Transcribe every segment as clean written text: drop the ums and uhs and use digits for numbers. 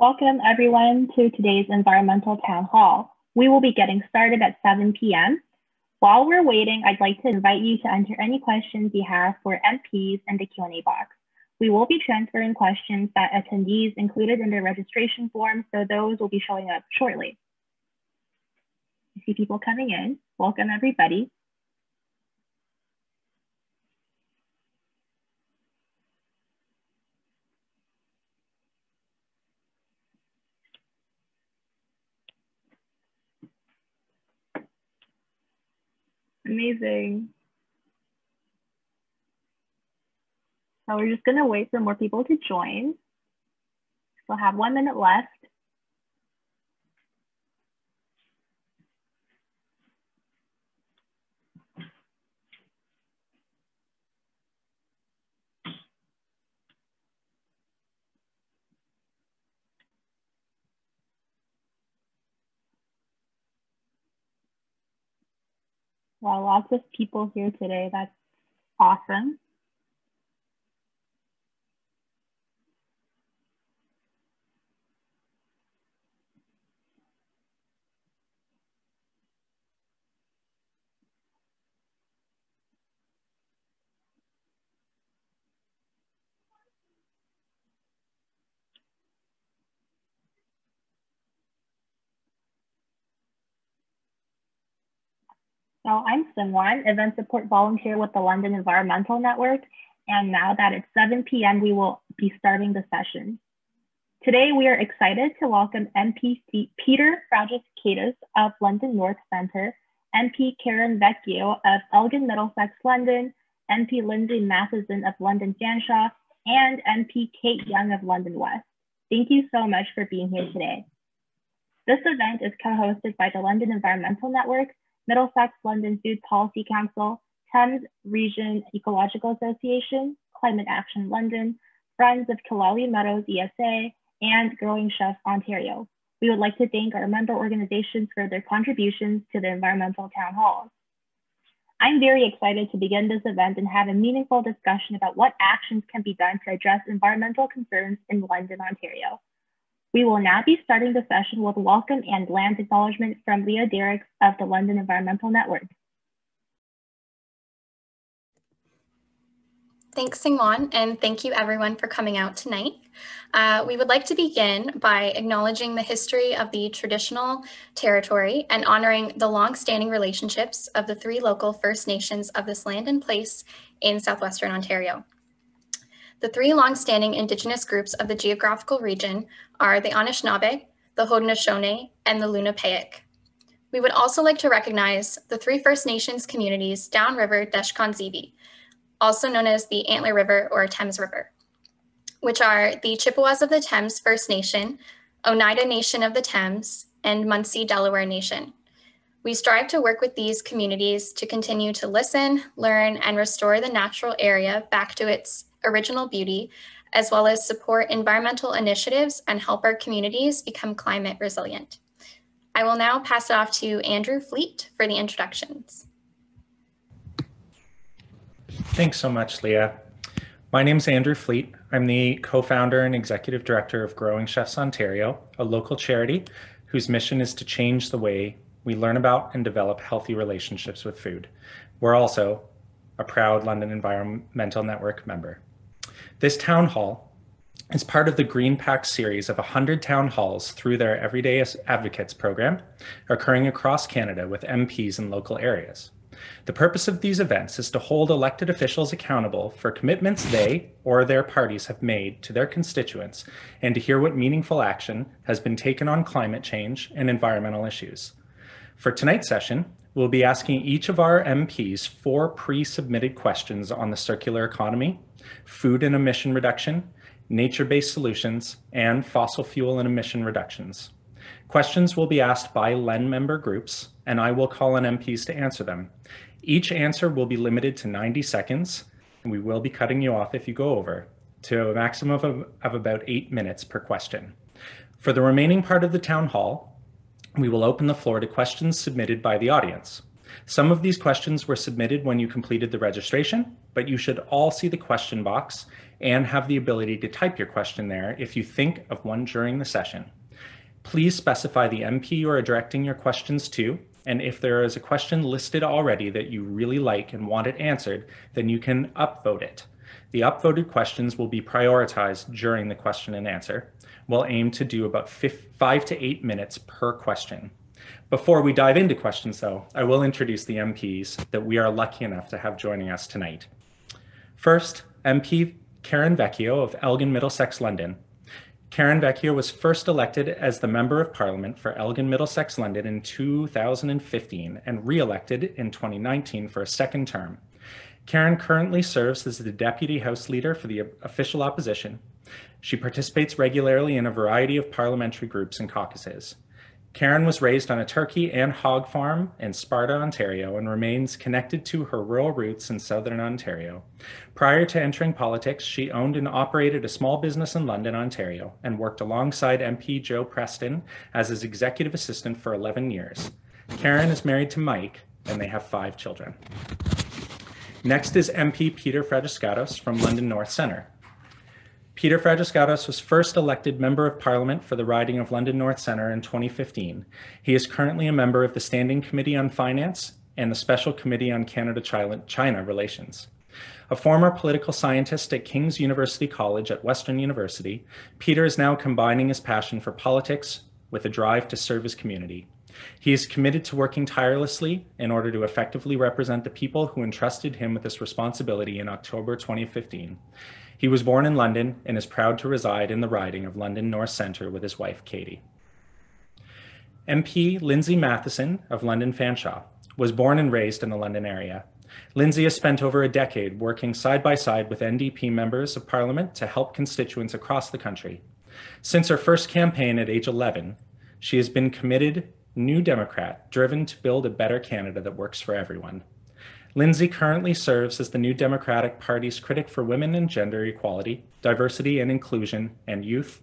Welcome everyone to today's Environmental Town Hall. We will be getting started at 7 p.m. While we're waiting, I'd like to invite you to enter any questions you have for MPs in the Q&A box. We will be transferring questions that attendees included in their registration form, so those will be showing up shortly. I see people coming in. Welcome everybody. Amazing. So we're just gonna wait for more people to join. We'll have 1 minute left. Wow, lots of people here today. That's awesome. So I'm Simwan, Event Support Volunteer with the London Environmental Network. And now that it's 7 p.m., we will be starting the session. Today, we are excited to welcome MP Peter Fragiskatos of London North Centre, MP Karen Vecchio of Elgin-Middlesex-London, MP Lindsey Matheson of London Fanshawe, and MP Kate Young of London West. Thank you so much for being here today. This event is co-hosted by the London Environmental Network, Middlesex-London Food Policy Council, Thames Region Ecological Association, Climate Action London, Friends of Kilally Meadows ESA, and Growing Chefs Ontario. We would like to thank our member organizations for their contributions to the environmental town halls. I'm very excited to begin this event and have a meaningful discussion about what actions can be done to address environmental concerns in London, Ontario. We will now be starting the session with welcome and land acknowledgement from Leah Derricks of the London Environmental Network. Thanks, Singwan, and thank you everyone for coming out tonight. We would like to begin by acknowledging the history of the traditional territory and honoring the long-standing relationships of the 3 local First Nations of this land and place in southwestern Ontario. The 3 long-standing Indigenous groups of the geographical region are the Anishinaabe, the Haudenosaunee, and the Lenape. We would also like to recognize the 3 First Nations communities downriver Deshkon-Zibi, also known as the Antler River or Thames River, which are the Chippewas of the Thames First Nation, Oneida Nation of the Thames, and Munsee Delaware Nation. We strive to work with these communities to continue to listen, learn, and restore the natural area back to its original beauty, as well as support environmental initiatives and help our communities become climate resilient. I will now pass it off to Andrew Fleet for the introductions. Thanks so much, Leah. My name is Andrew Fleet. I'm the co-founder and executive director of Growing Chefs Ontario, a local charity whose mission is to change the way we learn about and develop healthy relationships with food. We're also a proud London Environmental Network member. This town hall is part of the GreenPAC series of 100 town halls through their Everyday Advocates program, occurring across Canada with MPs in local areas. The purpose of these events is to hold elected officials accountable for commitments they or their parties have made to their constituents and to hear what meaningful action has been taken on climate change and environmental issues. For tonight's session, we'll be asking each of our MPs 4 pre-submitted questions on the circular economy, food and emission reduction, nature-based solutions, and fossil fuel and emission reductions. Questions will be asked by LEN member groups, and I will call on MPs to answer them. Each answer will be limited to 90 seconds, and we will be cutting you off if you go over, to a maximum of about 8 minutes per question. For the remaining part of the town hall, we will open the floor to questions submitted by the audience. Some of these questions were submitted when you completed the registration, but you should all see the question box and have the ability to type your question there if you think of one during the session. Please specify the MP you are directing your questions to, and if there is a question listed already that you really like and want it answered, then you can upvote it. The upvoted questions will be prioritized during the question and answer. We'll aim to do about 5 to 8 minutes per question. Before we dive into questions though, I will introduce the MPs that we are lucky enough to have joining us tonight. First, MP Karen Vecchio of Elgin-Middlesex-London. Karen Vecchio was first elected as the Member of Parliament for Elgin-Middlesex-London in 2015 and re-elected in 2019 for a second term. Karen currently serves as the Deputy House Leader for the official opposition. She participates regularly in a variety of parliamentary groups and caucuses. Karen was raised on a turkey and hog farm in Sparta, Ontario, and remains connected to her rural roots in southern Ontario. Prior to entering politics, she owned and operated a small business in London, Ontario, and worked alongside MP Joe Preston as his executive assistant for 11 years. Karen is married to Mike, and they have 5 children. Next is MP Peter Fragiskatos from London North Centre. Peter Fragiskatos was first elected Member of Parliament for the riding of London North Centre in 2015. He is currently a member of the Standing Committee on Finance and the Special Committee on Canada-China Relations. A former political scientist at King's University College at Western University, Peter is now combining his passion for politics with a drive to serve his community. He is committed to working tirelessly in order to effectively represent the people who entrusted him with this responsibility in October 2015. He was born in London and is proud to reside in the riding of London North Centre with his wife, Katie. MP Lindsey Matheson of London Fanshawe was born and raised in the London area. Lindsay has spent over a decade working side by side with NDP members of Parliament to help constituents across the country. Since her first campaign at age 11, she has been committed New Democrat, driven to build a better Canada that works for everyone. Lindsay currently serves as the New Democratic Party's critic for women and gender equality, diversity and inclusion, and youth,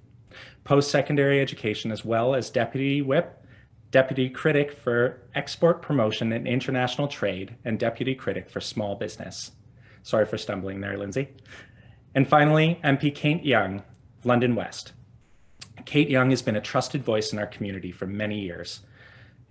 post-secondary education, as well as Deputy Whip, Deputy Critic for Export Promotion and International Trade, and Deputy Critic for Small Business. Sorry for stumbling there, Lindsay. And finally, MP Kate Young, London West. Kate Young has been a trusted voice in our community for many years,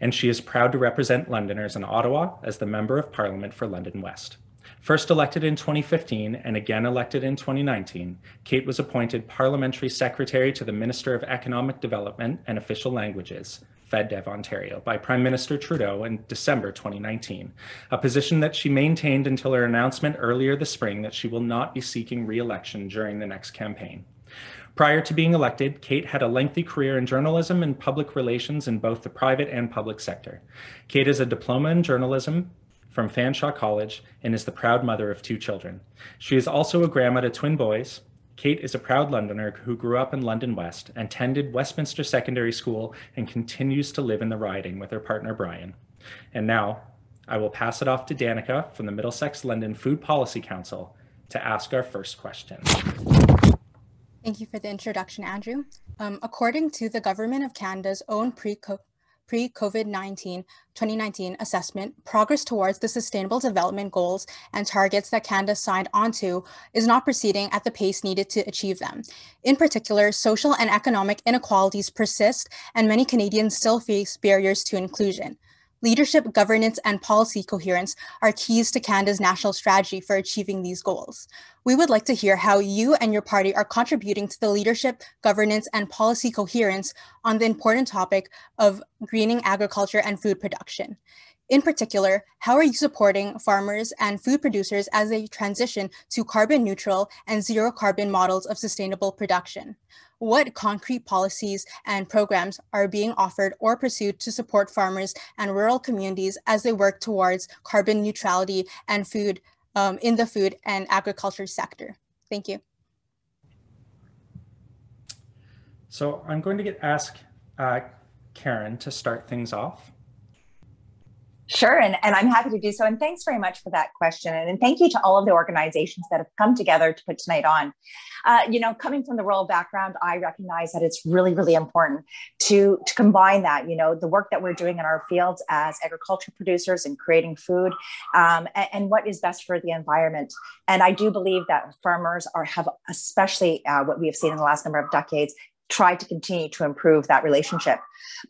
and she is proud to represent Londoners in Ottawa as the Member of Parliament for London West. First elected in 2015 and again elected in 2019, Kate was appointed Parliamentary Secretary to the Minister of Economic Development and Official Languages, FedDev Ontario, by Prime Minister Trudeau in December 2019, a position that she maintained until her announcement earlier this spring that she will not be seeking re-election during the next campaign. Prior to being elected, Kate had a lengthy career in journalism and public relations in both the private and public sector. Kate has a diploma in journalism from Fanshawe College and is the proud mother of 2 children. She is also a grandma to twin boys. Kate is a proud Londoner who grew up in London West, attended Westminster Secondary School, and continues to live in the riding with her partner, Brian. And now, I will pass it off to Danica from the Middlesex-London Food Policy Council to ask our first question. Thank you for the introduction, Andrew. According to the Government of Canada's own pre-COVID-19 2019 assessment, progress towards the Sustainable Development Goals and targets that Canada signed onto is not proceeding at the pace needed to achieve them. In particular, social and economic inequalities persist, and many Canadians still face barriers to inclusion. Leadership, governance, and policy coherence are keys to Canada's national strategy for achieving these goals. We would like to hear how you and your party are contributing to the leadership, governance, and policy coherence on the important topic of greening agriculture and food production. In particular, how are you supporting farmers and food producers as they transition to carbon neutral and zero carbon models of sustainable production? What concrete policies and programs are being offered or pursued to support farmers and rural communities as they work towards carbon neutrality and food in the food and agriculture sector? Thank you. So I'm going to ask Karen to start things off. Sure, and I'm happy to do so. And thanks very much for that question. And thank you to all of the organizations that have come together to put tonight on. Coming from the rural background, I recognize that it's really, really important to combine that, the work that we're doing in our fields as agriculture producers and creating food, and what is best for the environment. And I do believe that farmers have, especially what we have seen in the last number of decades, tried to continue to improve that relationship.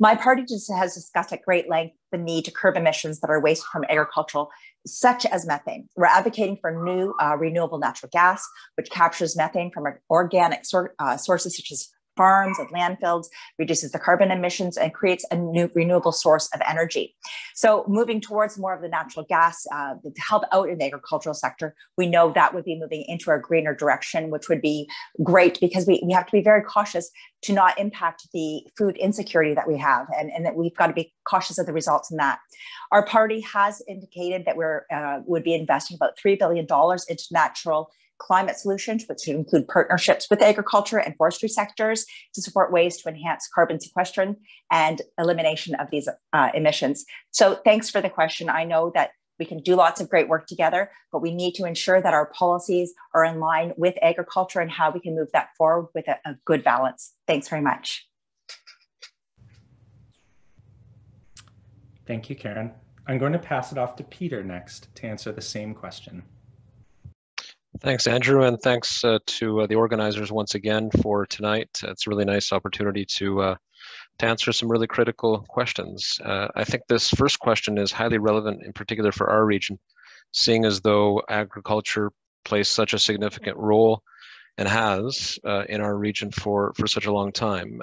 My party has discussed at great length the need to curb emissions that are wasted from agriculture, such as methane. We're advocating for new renewable natural gas, which captures methane from organic sources such as farms and landfills, reduces the carbon emissions, and creates a new renewable source of energy. So moving towards more of the natural gas to help out in the agricultural sector, we know that would be moving into a greener direction, which would be great because we have to be very cautious to not impact the food insecurity that we have, and that we've got to be cautious of the results in that. Our party has indicated that would be investing about $3 billion into natural climate solutions, which would include partnerships with agriculture and forestry sectors to support ways to enhance carbon sequestration and elimination of these emissions. So thanks for the question. I know that we can do lots of great work together, but we need to ensure that our policies are in line with agriculture and how we can move that forward with a good balance. Thanks very much. Thank you, Karen. I'm going to pass it off to Peter next to answer the same question. Thanks, Andrew, and thanks to the organizers once again for tonight. It's a really nice opportunity to answer some really critical questions. I think this first question is highly relevant, in particular for our region, seeing as though agriculture plays such a significant role and has in our region for such a long time.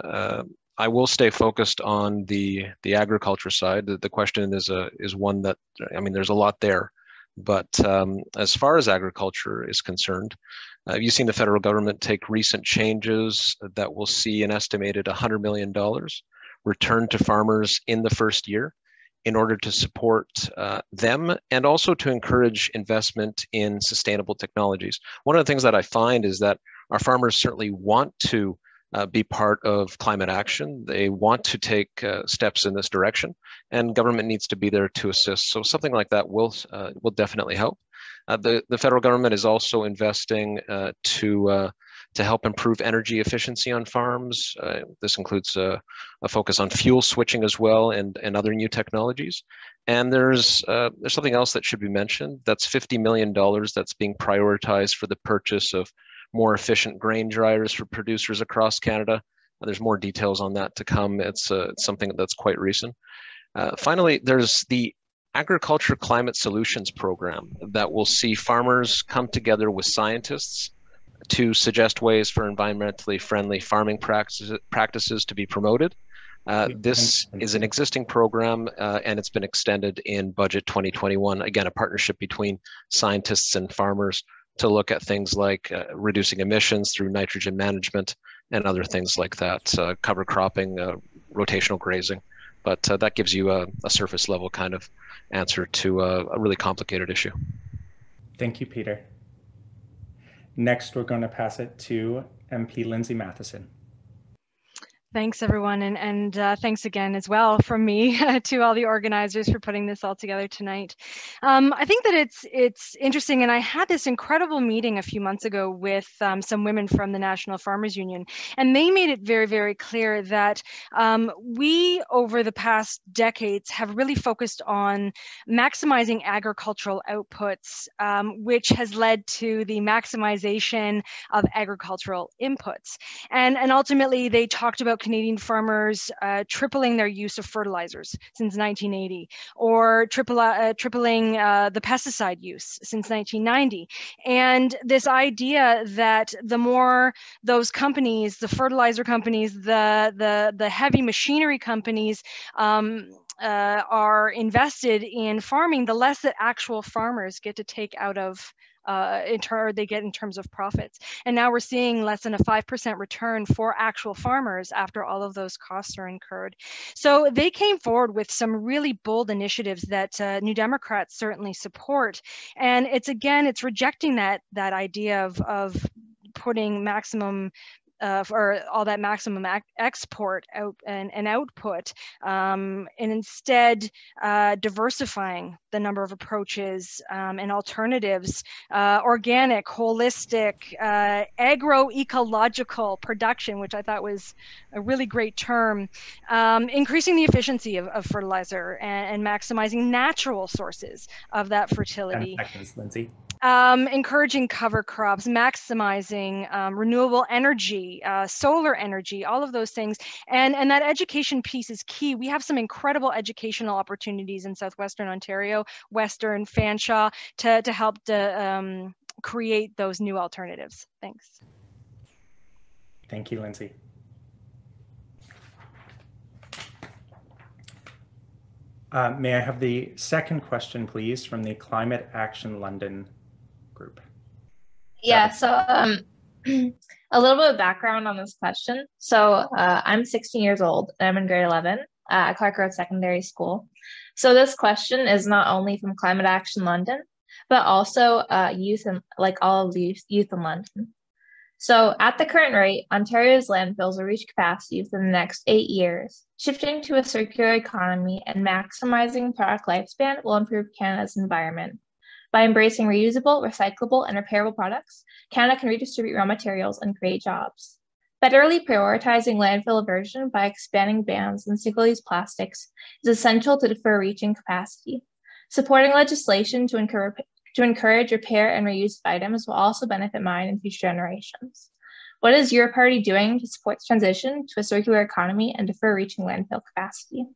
I will stay focused on the agriculture side. The question is one that, I mean, there's a lot there. But as far as agriculture is concerned, you've seen the federal government take recent changes that will see an estimated $100 million returned to farmers in the first year in order to support them and also to encourage investment in sustainable technologies. One of the things that I find is that our farmers certainly want to be part of climate action. They want to take steps in this direction, and government needs to be there to assist. So something like that will definitely help. The federal government is also investing to help improve energy efficiency on farms. This includes a focus on fuel switching as well and other new technologies. And there's something else that should be mentioned. That's $50 million that's being prioritized for the purchase of more efficient grain dryers for producers across Canada. There's more details on that to come. It's something that's quite recent. Finally, there's the Agriculture Climate Solutions Program that will see farmers come together with scientists to suggest ways for environmentally friendly farming practices to be promoted. This is an existing program and it's been extended in Budget 2021. Again, a partnership between scientists and farmers to look at things like reducing emissions through nitrogen management and other things like that, cover cropping, rotational grazing. But that gives you a surface level kind of answer to a really complicated issue. Thank you, Peter. Next, we're going to pass it to MP Lindsey Matheson. Thanks, everyone, and thanks again as well from me to all the organizers for putting this all together tonight. I think that it's interesting, and I had this incredible meeting a few months ago with some women from the National Farmers Union, and they made it very, very clear that we, over the past decades, have really focused on maximizing agricultural outputs, which has led to the maximization of agricultural inputs. And ultimately, they talked about Canadian farmers tripling their use of fertilizers since 1980, or tripling the pesticide use since 1990. And this idea that the more those companies, the fertilizer companies, the heavy machinery companies are invested in farming, the less that actual farmers get to take out of they get in terms of profits. And now we're seeing less than a 5% return for actual farmers after all of those costs are incurred. So they came forward with some really bold initiatives that New Democrats certainly support. And it's rejecting that idea of putting maximum for all that maximum export out and output, and instead diversifying the number of approaches and alternatives, organic, holistic, agroecological production, which I thought was a really great term, increasing the efficiency of fertilizer and maximizing natural sources of that fertility. 10 seconds, Lindsay. Encouraging cover crops, maximizing renewable energy, solar energy, all of those things. And that education piece is key. We have some incredible educational opportunities in Southwestern Ontario, Western, Fanshawe, to help to create those new alternatives. Thanks. Thank you, Lindsay. May I have the second question, please, from the Climate Action London group? Yeah, so a little bit of background on this question. So I'm 16 years old, and I'm in grade 11 at Clark Road Secondary School. So this question is not only from Climate Action London, but also youth and like all of the youth in London. So at the current rate, Ontario's landfills will reach capacity within the next 8 years. Shifting to a circular economy and maximizing product lifespan will improve Canada's environment. By embracing reusable, recyclable, and repairable products, Canada can redistribute raw materials and create jobs. Federally prioritizing landfill aversion by expanding bans on single-use plastics is essential to defer reaching capacity. Supporting legislation to encourage repair and reuse of items will also benefit mine and future generations. What is your party doing to support the transition to a circular economy and defer reaching landfill capacity?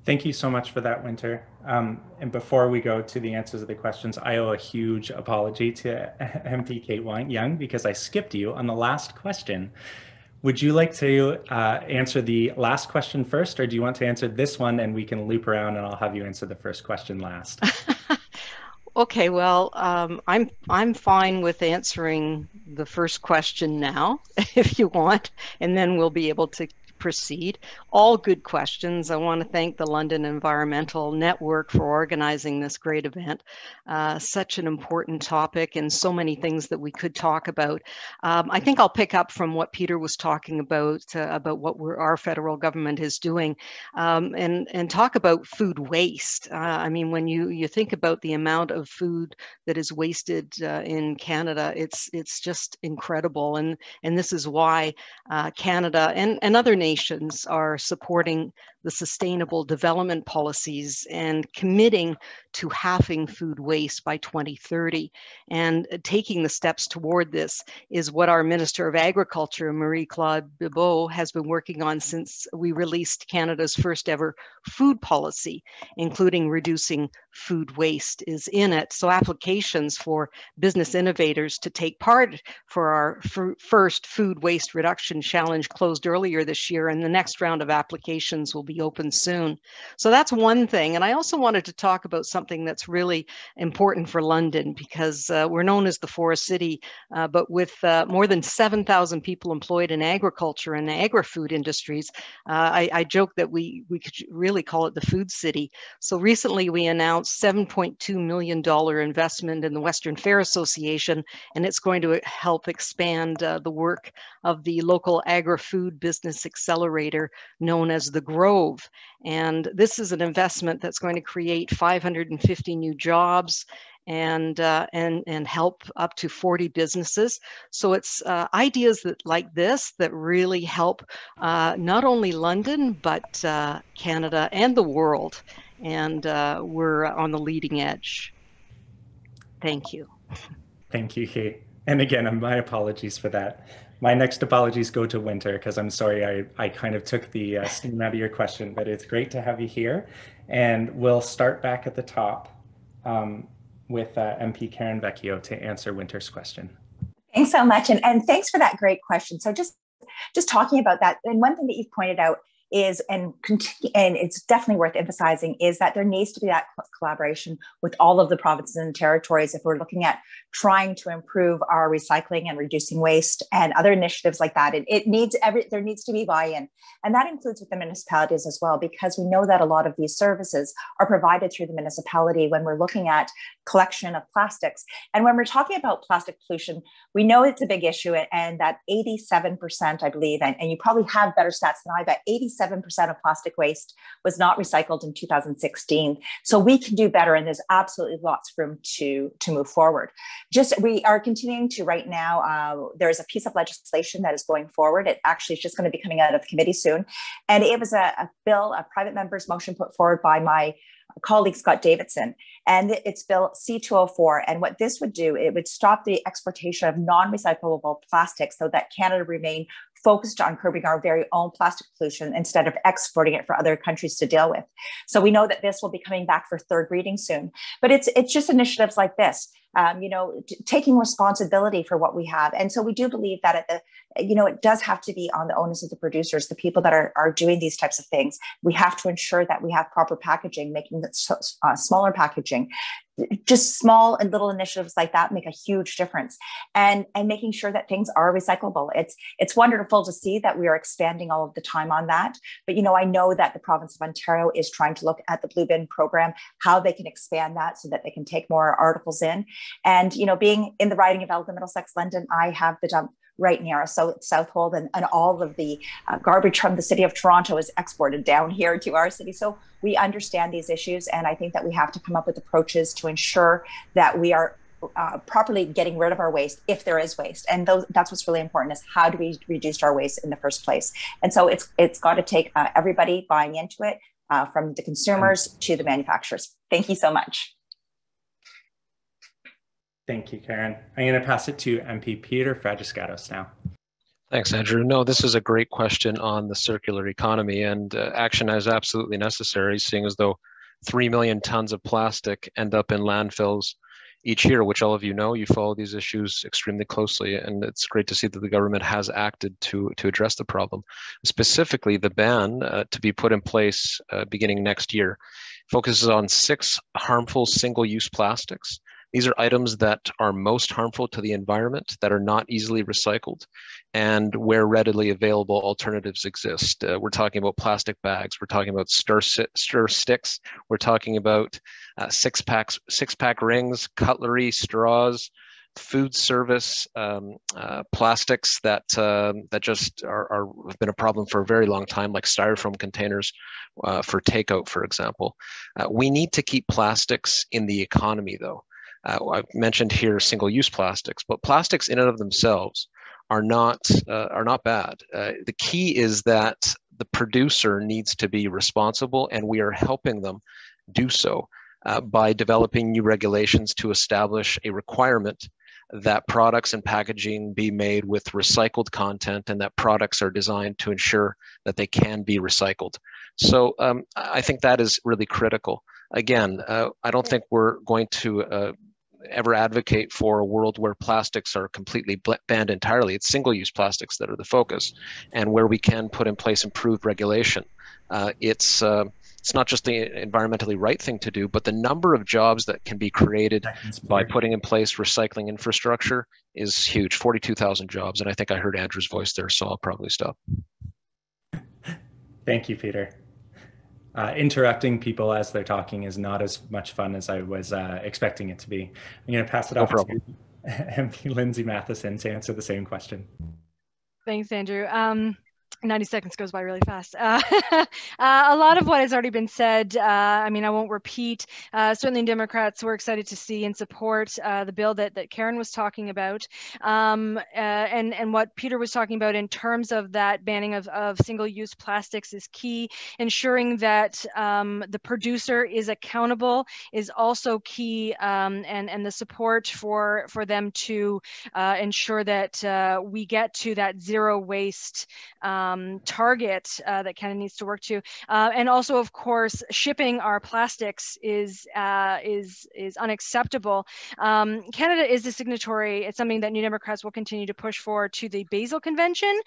Thank you so much for that, Winter. And before we go to the answers of the questions, I owe a huge apology to MP Kate Young because I skipped you on the last question. Would you like to answer the last question first, or do you want to answer this one and we can loop around and I'll have you answer the first question last? Okay, well, I'm fine with answering the first question now, if you want, and then we'll be able to proceed. All good questions. I want to thank the London Environmental Network for organizing this great event. Such an important topic and so many things that we could talk about. I think I'll pick up from what Peter was talking about what our federal government is doing, and talk about food waste. I mean, when you think about the amount of food that is wasted in Canada, it's just incredible. And this is why Canada and other nations are supporting the sustainable development policies and committing to halving food waste by 2030. And taking the steps toward this is what our Minister of Agriculture, Marie-Claude Bibeau, has been working on since we released Canada's first ever food policy, including reducing food waste is in it. So applications for business innovators to take part for our first food waste reduction challenge closed earlier this year, and the next round of applications will be open soon. So that's one thing. And I also wanted to talk about something that's really important for London, because we're known as the Forest City, but with more than 7,000 people employed in agriculture and agri-food industries, I joke that we could really call it the food city. So recently we announced $7.2 million investment in the Western Fair Association, and it's going to help expand the work of the local agri-food business accelerator known as the Grove. And this is an investment that's going to create 550 new jobs and help up to 40 businesses. So it's ideas like this that really help not only London, but Canada and the world. And we're on the leading edge. Thank you. Thank you, Kate. And again, my apologies for that. My next apologies go to Winter, because I'm sorry I kind of took the steam out of your question, but it's great to have you here. And we'll start back at the top with MP Karen Vecchio to answer Winter's question. Thanks so much. And thanks for that great question. So just talking about that, and one thing that you've pointed out is, and it's definitely worth emphasizing, is that there needs to be that collaboration with all of the provinces and territories if we're looking at trying to improve our recycling and reducing waste and other initiatives like that. There needs to be buy-in, and that includes with the municipalities as well, because we know that a lot of these services are provided through the municipality when we're looking at collection of plastics. And when we're talking about plastic pollution, we know it's a big issue, and that 87%, I believe, and you probably have better stats than I, but 87% of plastic waste was not recycled in 2016. So we can do better, and there's absolutely lots of room to move forward. We are continuing to right now, there's a piece of legislation that is going forward. It actually is just going to be coming out of committee soon. And it was a bill, a private member's motion put forward by my colleague Scott Davidson, and it's Bill C-204. And what this would do, it would stop the exportation of non-recyclable plastics so that Canada remain focused on curbing our very own plastic pollution instead of exporting it for other countries to deal with. So we know that this will be coming back for third reading soon. But it's just initiatives like this, taking responsibility for what we have. And so we do believe that it does have to be on the onus of the producers, the people that are doing these types of things. We have to ensure that we have proper packaging, making it smaller packaging. Just small and little initiatives like that make a huge difference, and making sure that things are recyclable. It's wonderful to see that we are expanding all of the time on that. But I know that the province of Ontario is trying to look at the Blue Bin program, how they can expand that so that they can take more articles in. And being in the riding of Elgin-Middlesex-London, I have the dump right near us. So it's Southold, and all of the garbage from the city of Toronto is exported down here to our city. So we understand these issues, and I think that we have to come up with approaches to ensure that we are properly getting rid of our waste if there is waste. And that's what's really important, is how do we reduce our waste in the first place? And so it's got to take everybody buying into it, from the consumers to the manufacturers. Thank you so much. Thank you, Karen. I'm going to pass it to MP Peter Fragiskatos now. Thanks, Andrew. No, this is a great question on the circular economy, and action is absolutely necessary, seeing as though 3 million tons of plastic end up in landfills each year, which all of you know. You follow these issues extremely closely, and it's great to see that the government has acted to address the problem. Specifically, the ban to be put in place beginning next year focuses on 6 harmful single-use plastics. These are items that are most harmful to the environment, that are not easily recycled, and where readily available alternatives exist. We're talking about plastic bags, we're talking about stir sticks, we're talking about six-pack rings, cutlery, straws, food service plastics that just have been a problem for a very long time, like styrofoam containers for takeout, for example. We need to keep plastics in the economy, though. I've mentioned here single-use plastics, but plastics in and of themselves are not bad. The key is that the producer needs to be responsible, and we are helping them do so by developing new regulations to establish a requirement that products and packaging be made with recycled content, and that products are designed to ensure that they can be recycled. So I think that is really critical. Again, I don't think we're going to ever advocate for a world where plastics are completely banned entirely. It's single-use plastics that are the focus, and where we can put in place improved regulation. It's not just the environmentally right thing to do, but the number of jobs that can be created by putting in place recycling infrastructure is huge. 42,000 jobs, and I think I heard Andrew's voice there, so I'll probably stop. Thank you, Peter. Interrupting people as they're talking is not as much fun as I was expecting it to be. I'm going to pass it off to MP Lindsey Matheson to answer the same question. Thanks, Andrew. 90 seconds goes by really fast. A lot of what has already been said. I mean, I won't repeat. Certainly Democrats were excited to see and support the bill that Karen was talking about, and what Peter was talking about in terms of that banning of single-use plastics is key. Ensuring that the producer is accountable is also key, and the support for them to ensure that we get to that zero waste target that Canada needs to work to. And also, of course, shipping our plastics is unacceptable. Canada is a signatory. It's something that New Democrats will continue to push for to the Basel Convention,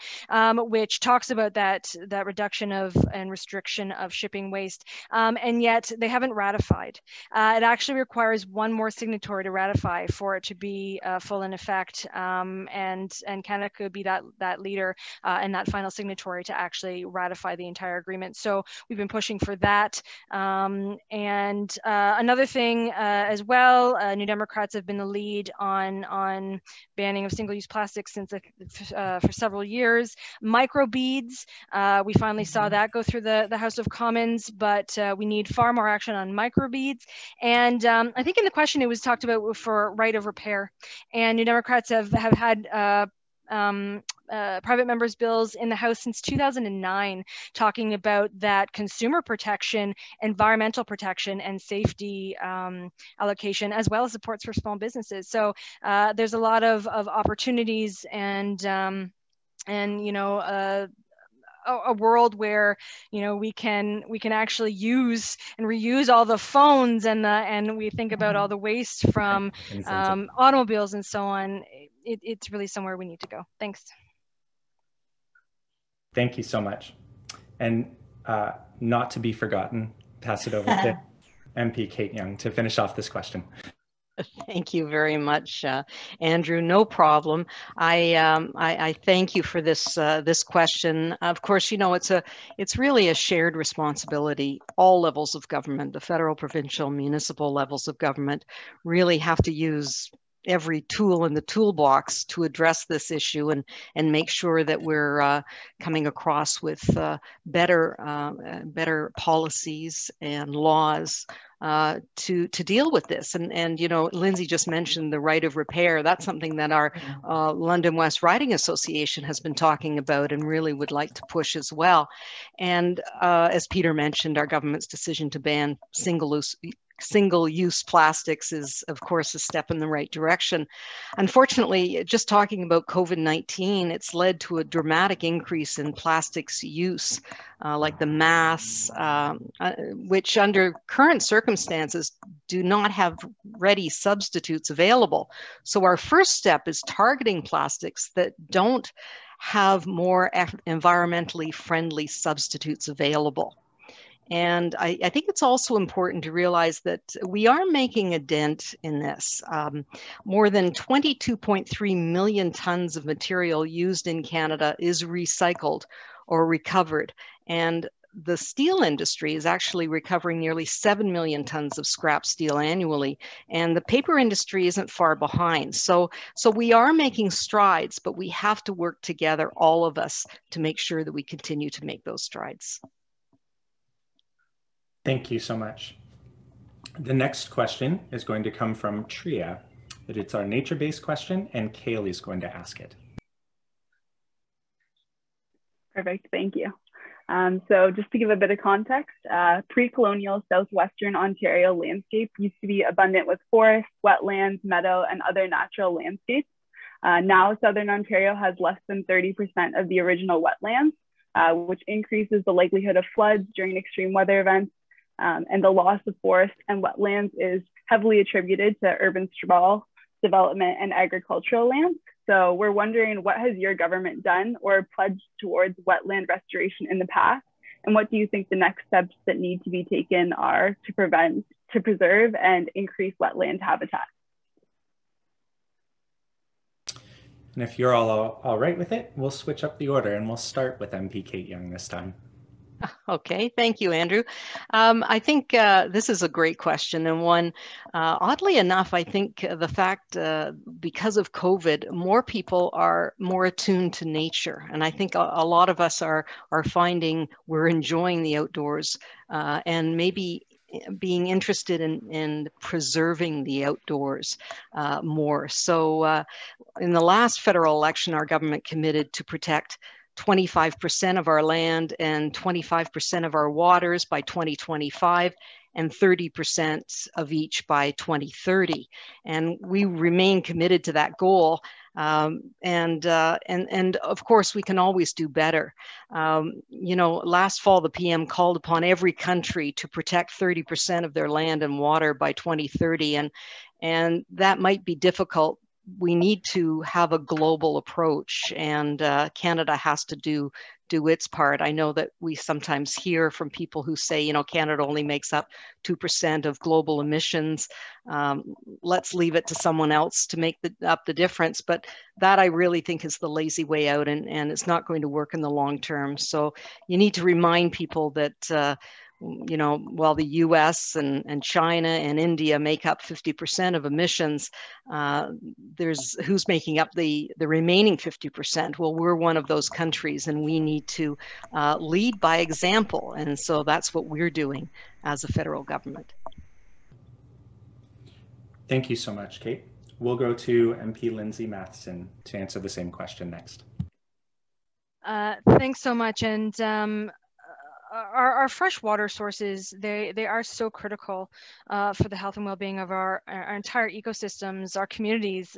which talks about that reduction of and restriction of shipping waste. And yet they haven't ratified. It actually requires one more signatory to ratify for it to be full in effect. And Canada could be that leader and that final signatory to actually ratify the entire agreement. So we've been pushing for that. And another thing as well, New Democrats have been the lead on banning of single-use plastics since for several years. Microbeads, we finally saw that go through the House of Commons, but we need far more action on microbeads. And I think in the question it was talked about for right of repair. And New Democrats have had private members' bills in the House since 2009, talking about that consumer protection, environmental protection, and safety allocation, as well as supports for small businesses. So there's a lot of opportunities and you know, a world where, you know, we can actually use and reuse all the phones and we think about all the waste from automobiles and so on. It's really somewhere we need to go. Thanks. Thank you so much. And not to be forgotten, pass it over to MP Kate Young to finish off this question. Thank you very much, Andrew. No problem. I thank you for this this question. Of course, you know, it's really a shared responsibility. All levels of government, the federal, provincial, municipal levels of government, really have to use every tool in the toolbox to address this issue and make sure that we're coming across with better policies and laws to deal with this. And you know, Lindsay just mentioned the right of repair. That's something that our London West Riding Association has been talking about and really would like to push as well. And as Peter mentioned, our government's decision to ban single-use plastics is, of course, a step in the right direction. Unfortunately, just talking about COVID-19, it's led to a dramatic increase in plastics use, like the masks, which under current circumstances do not have ready substitutes available. So our first step is targeting plastics that don't have more environmentally friendly substitutes available. And I think it's also important to realize that we are making a dent in this. More than 22.3 million tons of material used in Canada is recycled or recovered. And the steel industry is actually recovering nearly 7 million tons of scrap steel annually. And the paper industry isn't far behind. So we are making strides, but we have to work together, all of us, to make sure that we continue to make those strides. Thank you so much. The next question is going to come from TREA. It's our nature-based question, and Kaylee is going to ask it. Perfect, thank you. So just to give a bit of context, pre-colonial southwestern Ontario landscape used to be abundant with forests, wetlands, meadow, and other natural landscapes. Now southern Ontario has less than 30% of the original wetlands, which increases the likelihood of floods during extreme weather events. And the loss of forest and wetlands is heavily attributed to urban sprawl, development, and agricultural lands. So we're wondering, what has your government done or pledged towards wetland restoration in the past? And what do you think the next steps that need to be taken are to preserve and increase wetland habitat? And if you're all right with it, we'll switch up the order and we'll start with MP Kate Young this time. Okay, thank you, Andrew. I think this is a great question, and one, oddly enough, I think the fact because of COVID, more people are more attuned to nature, and I think a lot of us are finding we're enjoying the outdoors and maybe being interested in preserving the outdoors more. So in the last federal election, our government committed to protect 25% of our land and 25% of our waters by 2025 and 30% of each by 2030. And we remain committed to that goal. And of course, we can always do better. You know, last fall, the PM called upon every country to protect 30% of their land and water by 2030. And that might be difficult. We need to have a global approach, and Canada has to do its part. I know that we sometimes hear from people who say, you know, Canada only makes up 2% of global emissions. Let's leave it to someone else to make up the difference. But that I really think is the lazy way out, and it's not going to work in the long term. So you need to remind people that you know, while the US and China and India make up 50% of emissions, there's who's making up the remaining 50%. Well, we're one of those countries, and we need to lead by example. And so that's what we're doing as a federal government. Thank you so much, Kate. We'll go to MP Lindsey Matheson to answer the same question next. Thanks so much. And our fresh water sources, they are so critical for the health and well-being of our entire ecosystems, our communities,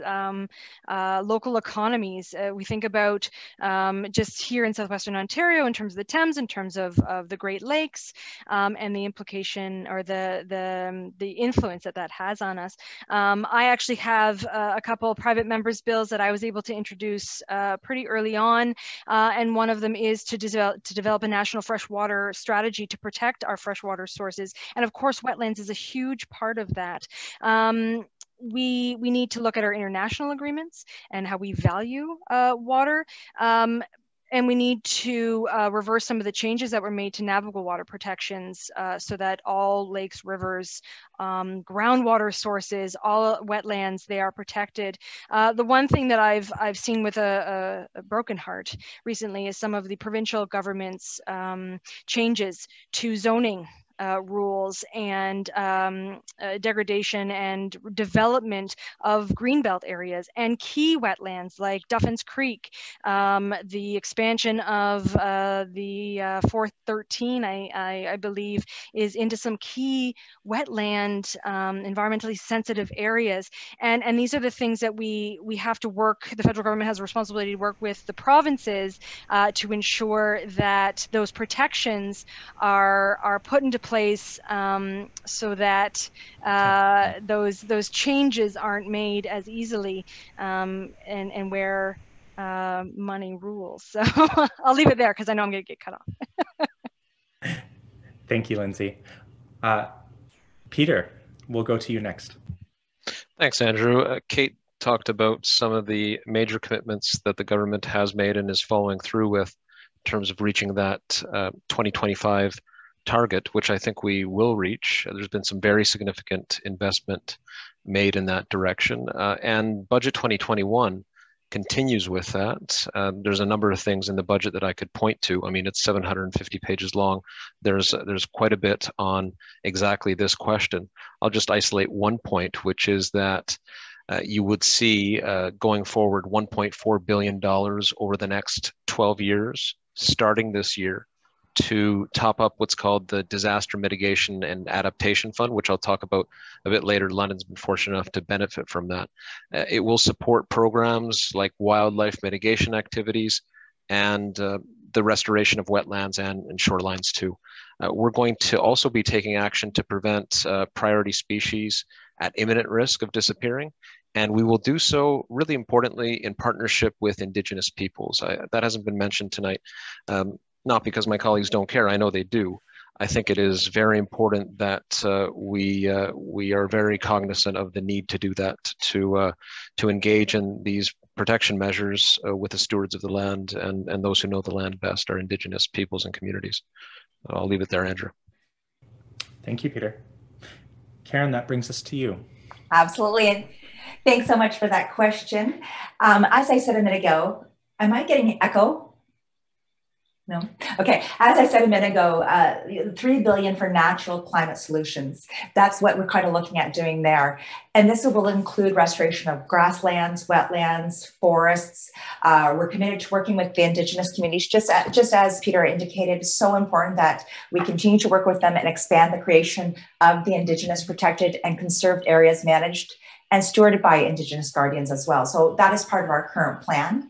local economies. We think about just here in southwestern Ontario in terms of the Thames, in terms of the Great Lakes, and the implication or the influence that has on us. I actually have a couple private members' bills that I was able to introduce pretty early on, and one of them is to develop a national freshwater strategy to protect our freshwater sources. And of course, wetlands is a huge part of that. We need to look at our international agreements and how we value water. And we need to reverse some of the changes that were made to navigable water protections so that all lakes, rivers, groundwater sources, all wetlands, they are protected. The one thing that I've seen with a broken heart recently is some of the provincial government's changes to zoning rules and degradation and development of greenbelt areas and key wetlands like Duffins Creek, the expansion of the 413, I believe, is into some key wetland, environmentally sensitive areas. And these are the things that we have to work, the federal government has a responsibility to work with the provinces to ensure that those protections are put into place so that those changes aren't made as easily and where money rules. So I'll leave it there because I know I'm going to get cut off. Thank you, Lindsay. Peter, we'll go to you next. Thanks, Andrew. Kate talked about some of the major commitments that the government has made and is following through with in terms of reaching that 2025 target, which I think we will reach. There's been some very significant investment made in that direction. And Budget 2021 continues with that. There's a number of things in the budget that I could point to. I mean, it's 750 pages long. There's quite a bit on exactly this question. I'll just isolate one point, which is that you would see going forward $1.4 billion over the next 12 years, starting this year, to top up what's called the Disaster Mitigation and Adaptation Fund, which I'll talk about a bit later. London's been fortunate enough to benefit from that. It will support programs like wildlife mitigation activities and the restoration of wetlands and shorelines too. We're going to also be taking action to prevent priority species at imminent risk of disappearing. And we will do so, really importantly, in partnership with Indigenous peoples. That hasn't been mentioned tonight. Not because my colleagues don't care, I know they do. I think it is very important that we are very cognizant of the need to do that, to engage in these protection measures with the stewards of the land and those who know the land best, our Indigenous peoples and communities. I'll leave it there, Andrew. Thank you, Peter. Karen, that brings us to you. Absolutely, and thanks so much for that question. As I said a minute ago, am I getting an echo? No. Okay. As I said a minute ago, $3 billion for natural climate solutions. That's what we're kind of looking at doing there. And this will include restoration of grasslands, wetlands, forests. We're committed to working with the Indigenous communities, just as Peter indicated. It's so important that we continue to work with them and expand the creation of the Indigenous protected and conserved areas managed and stewarded by Indigenous guardians as well. So that is part of our current plan.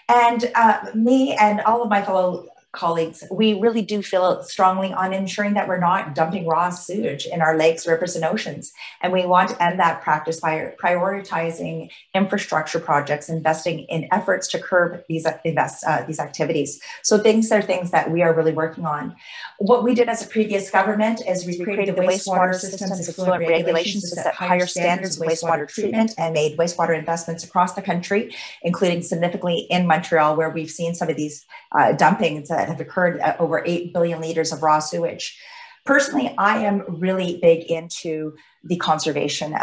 And me and all of my fellow colleagues, we really do feel strongly on ensuring that we're not dumping raw sewage in our lakes, rivers, and oceans. And we want to end that practice by prioritizing infrastructure projects, investing in efforts to curb these activities. So things are things that we are really working on. What we did as a previous government is we created the wastewater systems and fluent regulations to set higher standards of wastewater treatment and made wastewater investments across the country, including significantly in Montreal, where we've seen some of these dumpings that have occurred over 8 billion liters of raw sewage. Personally, I am really big into the conservation.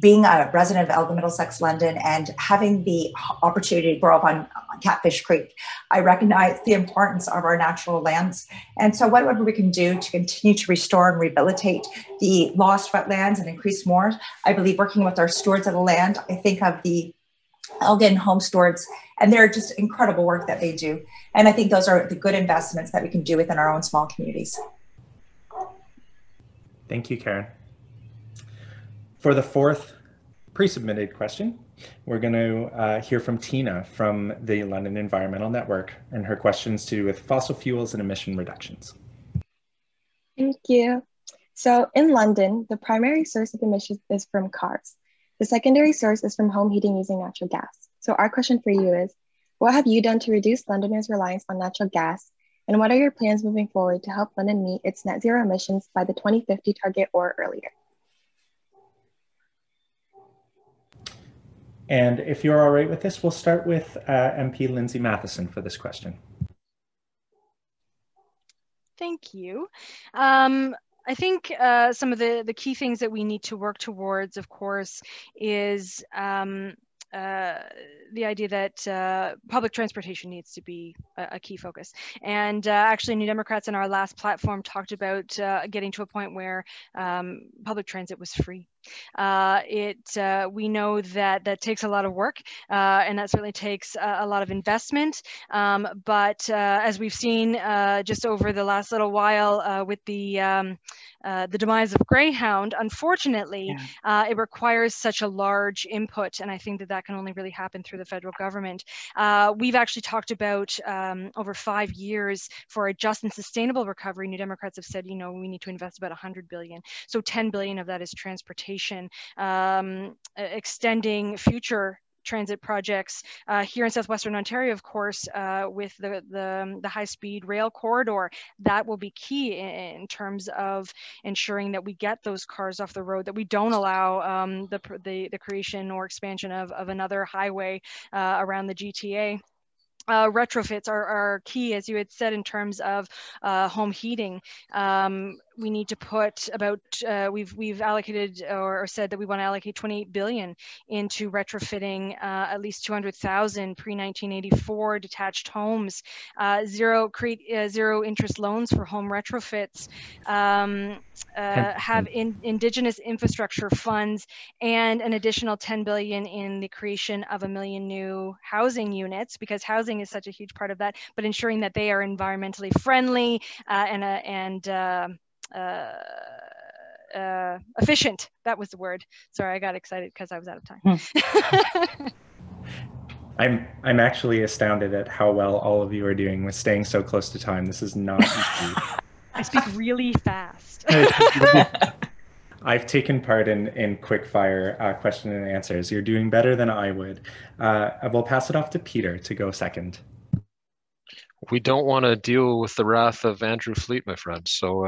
Being a resident of Elgin-Middlesex-London and having the opportunity to grow up on Catfish Creek, I recognize the importance of our natural lands. And so whatever we can do to continue to restore and rehabilitate the lost wetlands and increase more, I believe working with our stewards of the land, I think of the Elgin home stewards, and they're just incredible work that they do. And I think those are the good investments that we can do within our own small communities. Thank you, Karen. For the fourth pre-submitted question, we're going to hear from Tina from the London Environmental Network, and her questions to do with fossil fuels and emission reductions. Thank you. So in London, the primary source of emissions is from cars. The secondary source is from home heating using natural gas. So our question for you is, what have you done to reduce Londoners' reliance on natural gas? And what are your plans moving forward to help London meet its net zero emissions by the 2050 target or earlier? And if you're all right with this, we'll start with MP Lindsey Matheson for this question. Thank you. I think some of the key things that we need to work towards, of course, is the idea that public transportation needs to be a key focus. And actually, New Democrats in our last platform talked about getting to a point where public transit was free. We know that takes a lot of work, and that certainly takes a lot of investment. But as we've seen just over the last little while with the demise of Greyhound, unfortunately, it requires such a large input, and I think that can only really happen through the federal government. We've actually talked about over 5 years for a just and sustainable recovery. New Democrats have said, we need to invest about 100 billion. So 10 billion of that is transportation, extending future transit projects here in southwestern Ontario, of course, with the high-speed rail corridor. That will be key in terms of ensuring that we get those cars off the road, that we don't allow the creation or expansion of another highway around the GTA. Retrofits are key, as you had said, in terms of home heating. We need to put about, we've allocated or said that we want to allocate 28 billion into retrofitting at least 200,000 pre-1984 detached homes, create zero interest loans for home retrofits, have Indigenous infrastructure funds, and an additional 10 billion in the creation of 1 million new housing units, because housing is such a huge part of that, but ensuring that they are environmentally friendly and efficient. That was the word. Sorry, I got excited because I was out of time. I'm actually astounded at how well all of you are doing with staying so close to time. This is not easy. I speak really fast. I've taken part in quick fire question and answers. You're doing better than I would. We'll pass it off to Peter to go second. We don't want to deal with the wrath of Andrew Fleet, my friend. So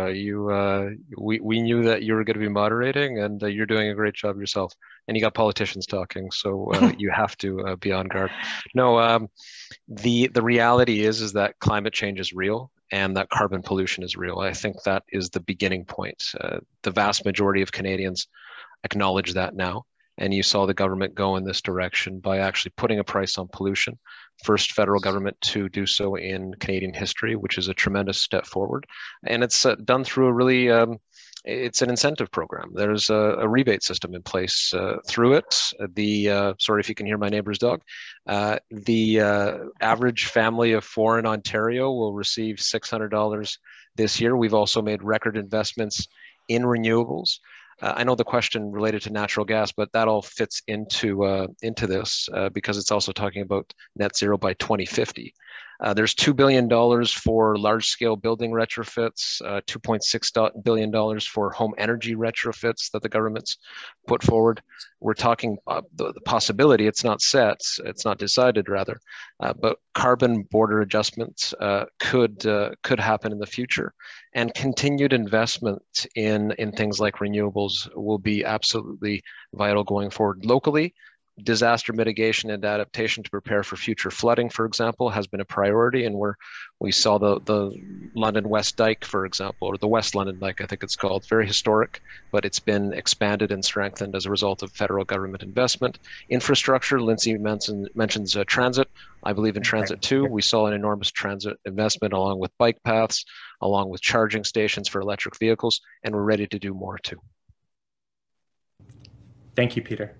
we knew that you were going to be moderating, and you're doing a great job yourself. And you got politicians talking, so you have to be on guard. No, the reality is that climate change is real, and that carbon pollution is real. I think that is the beginning point. The vast majority of Canadians acknowledge that now. And you saw the government go in this direction by actually putting a price on pollution. First federal government to do so in Canadian history, which is a tremendous step forward. And it's done through a really, it's an incentive program. There's a rebate system in place through it. Sorry if you can hear my neighbor's dog. The average family of 4 in Ontario will receive $600 this year. We've also made record investments in renewables. I know the question related to natural gas, but that all fits into this because it's also talking about net zero by 2050. There's $2 billion for large-scale building retrofits, $2.6 billion for home energy retrofits that the government's put forward. We're talking the possibility, it's not set, it's not decided rather, but carbon border adjustments could happen in the future. And continued investment in things like renewables will be absolutely vital going forward locally. Disaster mitigation and adaptation to prepare for future flooding, for example, has been a priority. And we saw the London West Dyke, for example, or the West London Dyke, I think it's called, very historic, but it's been expanded and strengthened as a result of federal government investment. Infrastructure, Lindsay mentions transit. I believe in transit too. We saw an enormous transit investment along with bike paths, along with charging stations for electric vehicles, and we're ready to do more too. Thank you, Peter.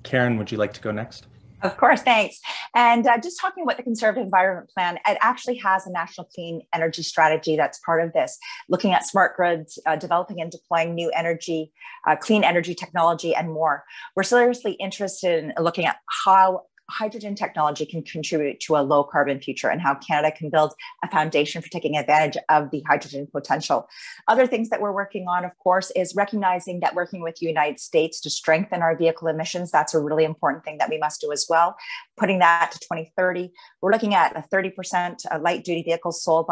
Karen, would you like to go next? Of course, thanks. And just talking about the Conservative Environment Plan, it actually has a national clean energy strategy that's part of this, looking at smart grids, developing and deploying new energy, clean energy technology, and more. We're seriously interested in looking at how hydrogen technology can contribute to a low carbon future and how Canada can build a foundation for taking advantage of the hydrogen potential. Other things that we're working on, of course, is recognizing that working with the United States to strengthen our vehicle emissions, that's a really important thing that we must do as well. Putting that to 2030, we're looking at a 30% light duty vehicles sold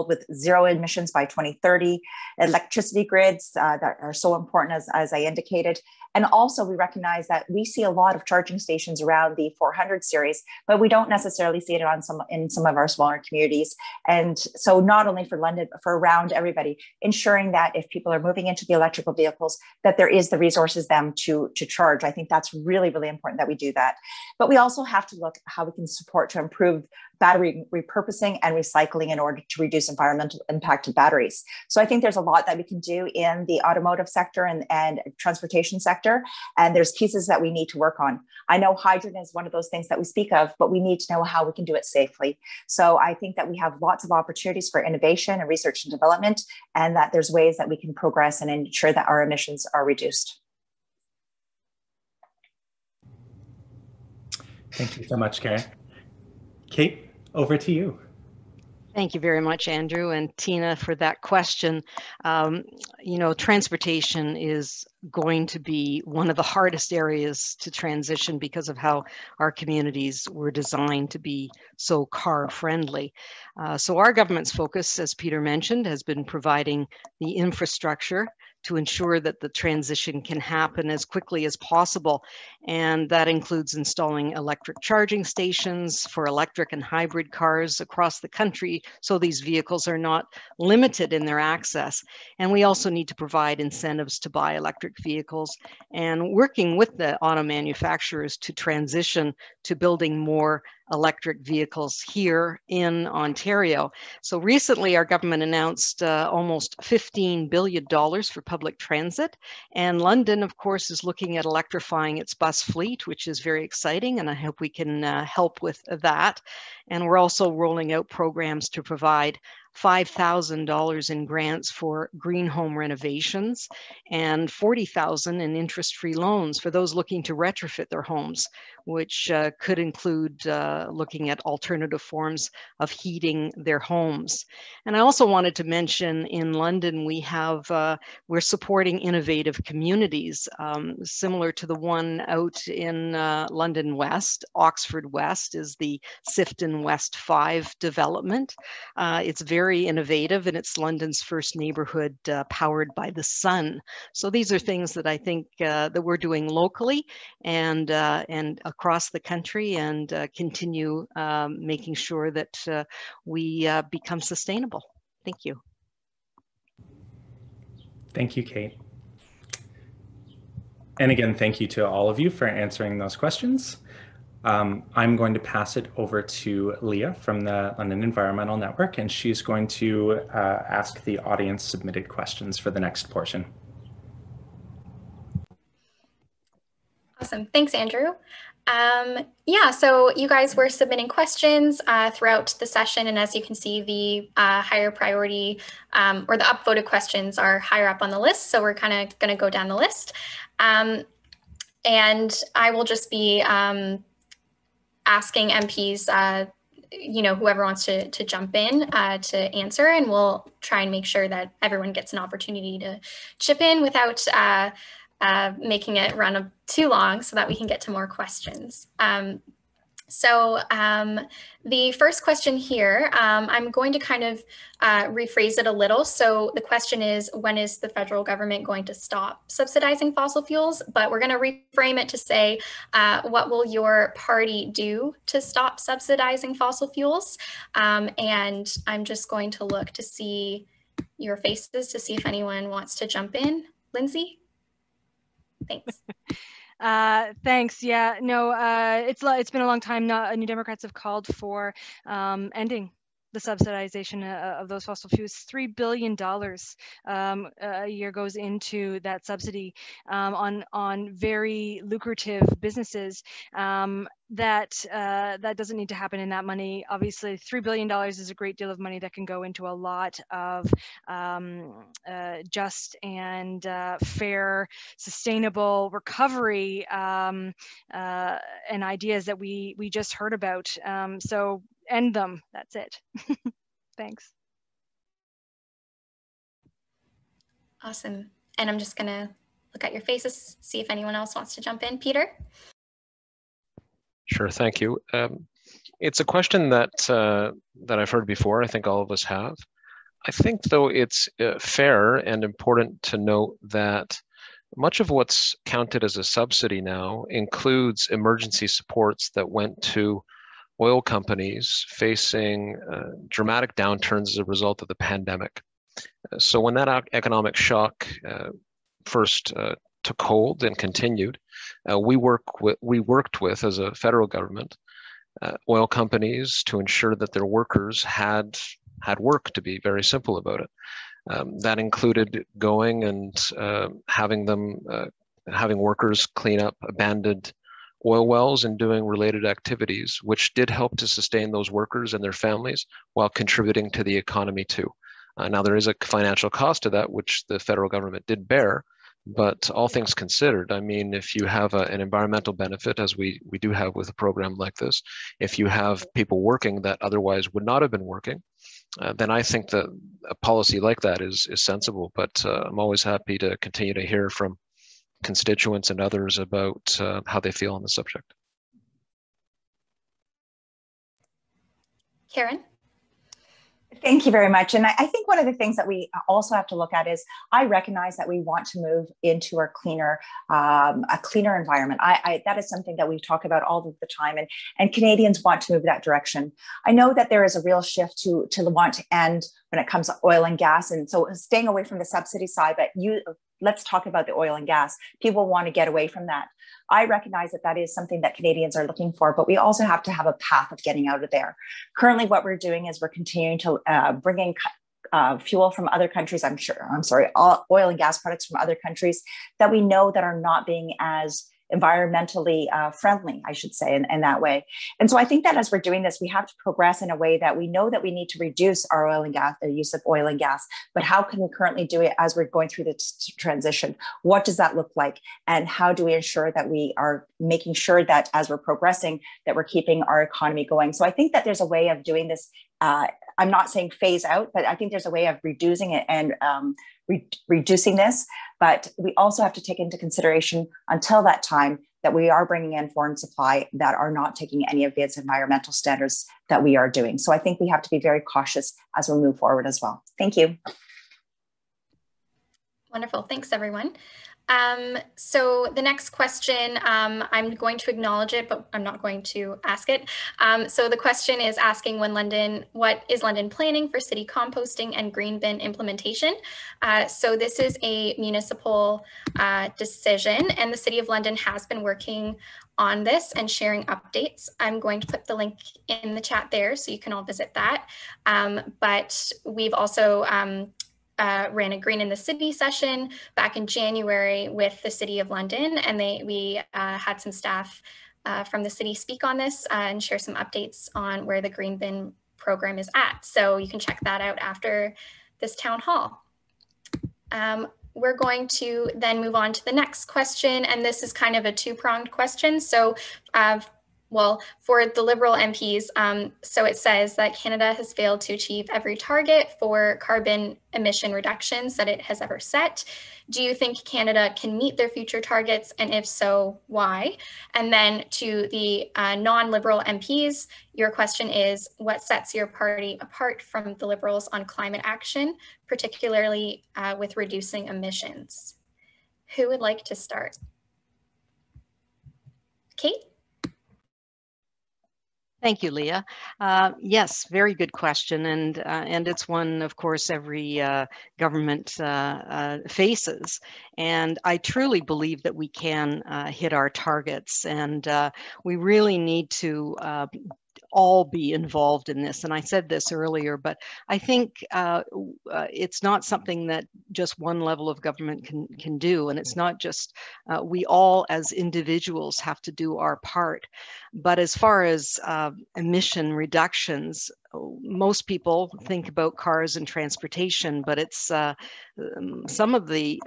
with zero emissions by 2030, electricity grids that are so important as I indicated. And also we recognize that we see a lot of charging stations around the 400 series, but we don't necessarily see it in some of our smaller communities. And so not only for London, but for around everybody, ensuring that if people are moving into the electrical vehicles, that there is the resources them to charge. I think that's really, really important that we do that. But we also have to look at how we can support to improve battery repurposing and recycling in order to reduce environmental impact of batteries. So I think there's a lot that we can do in the automotive sector and transportation sector. And there's pieces that we need to work on. I know hydrogen is one of those things that we speak of, but we need to know how we can do it safely. So I think that we have lots of opportunities for innovation and research and development, and that there's ways that we can progress and ensure that our emissions are reduced. Thank you so much, Karen. Kate, over to you. Thank you very much, Andrew and Tina, for that question. You know, transportation is going to be one of the hardest areas to transition because of how our communities were designed to be so car friendly. So our government's focus, as Peter mentioned, has been providing the infrastructure to ensure that the transition can happen as quickly as possible. And that includes installing electric charging stations for electric and hybrid cars across the country, so these vehicles are not limited in their access. And we also need to provide incentives to buy electric vehicles and working with the auto manufacturers to transition to building more electric vehicles here in Ontario. So recently our government announced almost $15 billion for public transit. And London, of course, is looking at electrifying its bus fleet, which is very exciting. And I hope we can help with that. And we're also rolling out programs to provide $5,000 in grants for green home renovations and $40,000 in interest-free loans for those looking to retrofit their homes, which could include looking at alternative forms of heating their homes. And I also wanted to mention in London, we're supporting innovative communities similar to the one out in London West. Oxford West is the Sifton West 5 development. It's very innovative, and it's London's first neighborhood powered by the sun. So these are things that I think that we're doing locally and across the country, and continue making sure that we become sustainable. Thank you. Thank you, Kate. And again, thank you to all of you for answering those questions. I'm going to pass it over to Leah from the London Environmental Network, and she's going to ask the audience submitted questions for the next portion. Awesome, thanks, Andrew. Yeah, so you guys were submitting questions throughout the session, and as you can see, the higher priority or the upvoted questions are higher up on the list, so we're kind of going to go down the list. And I will just be asking MPs, you know, whoever wants to jump in to answer, and we'll try and make sure that everyone gets an opportunity to chip in without making it run too long so that we can get to more questions. The first question here, I'm going to kind of rephrase it a little. So the question is, when is the federal government going to stop subsidizing fossil fuels? But we're going to reframe it to say, what will your party do to stop subsidizing fossil fuels? And I'm just going to look to see your faces to see if anyone wants to jump in. Lindsay? Thanks. Thanks. Yeah, no, it's been a long time. New Democrats have called for ending the subsidization of those fossil fuels. $3 billion a year goes into that subsidy on very lucrative businesses. That doesn't need to happen. In that money, obviously $3 billion is a great deal of money that can go into a lot of just and fair, sustainable recovery and ideas that we just heard about. So end them. That's it. Thanks. Awesome. And I'm just going to look at your faces, see if anyone else wants to jump in. Peter? Sure, thank you. It's a question that that I've heard before. I think all of us have. I think, though, it's fair and important to note that much of what's counted as a subsidy now includes emergency supports that went to oil companies facing dramatic downturns as a result of the pandemic. So when that economic shock first took hold and continued, we worked with, as a federal government, oil companies to ensure that their workers had work, to be very simple about it. That included going and having workers clean up abandoned oil wells and doing related activities, which did help to sustain those workers and their families while contributing to the economy too. Now, there is a financial cost to that, which the federal government did bear, but all things considered, I mean, if you have an environmental benefit, as we do have with a program like this, if you have people working that otherwise would not have been working, then I think that a policy like that is sensible. But I'm always happy to continue to hear from constituents and others about how they feel on the subject. Karen? Thank you very much. And I think one of the things that we also have to look at is, I recognize that we want to move into a cleaner environment. That is something that we talk about all the time, and Canadians want to move that direction. I know that there is a real shift to want to end when it comes to oil and gas, and so staying away from the subsidy side, but let's talk about the oil and gas. People want to get away from that. I recognize that that is something that Canadians are looking for, but we also have to have a path of getting out of there. Currently, what we're doing is we're continuing to bring in fuel from other countries, oil and gas products from other countries that we know that are not being as environmentally friendly, I should say, in that way. And so I think that as we're doing this, we have to progress in a way that we know that we need to reduce our oil and gas, the use of oil and gas, but how can we currently do it as we're going through the transition? What does that look like? And how do we ensure that we are making sure that as we're progressing, that we're keeping our economy going? So I think that there's a way of doing this. I'm not saying phase out, but I think there's a way of reducing it and reducing this. But we also have to take into consideration, until that time, that we are bringing in foreign supply that are not taking any of these environmental standards that we are doing. So I think we have to be very cautious as we move forward as well. Thank you. Wonderful. Thanks, everyone. So the next question, I'm going to acknowledge it, but I'm not going to ask it. So the question is asking what is London planning for city composting and green bin implementation? So this is a municipal decision, and the City of London has been working on this and sharing updates. I'm going to put the link in the chat there so you can all visit that. But we've also ran a Green in the City session back in January with the City of London, and we had some staff from the city speak on this and share some updates on where the green bin program is at. So you can check that out after this town hall. We're going to then move on to the next question, and this is kind of a two-pronged question. So, well, for the Liberal MPs, so it says that Canada has failed to achieve every target for carbon emission reductions that it has ever set. Do you think Canada can meet their future targets? And if so, why? And then to the non-Liberal MPs, your question is, what sets your party apart from the Liberals on climate action, particularly with reducing emissions? Who would like to start? Kate? Thank you, Leah. Yes, very good question, and it's one, of course, every government faces. And I truly believe that we can hit our targets, and we really need to all be involved in this. And I said this earlier, but I think it's not something that just one level of government can do. And it's not just, we all as individuals have to do our part. But as far as emission reductions, most people think about cars and transportation, but it's some of the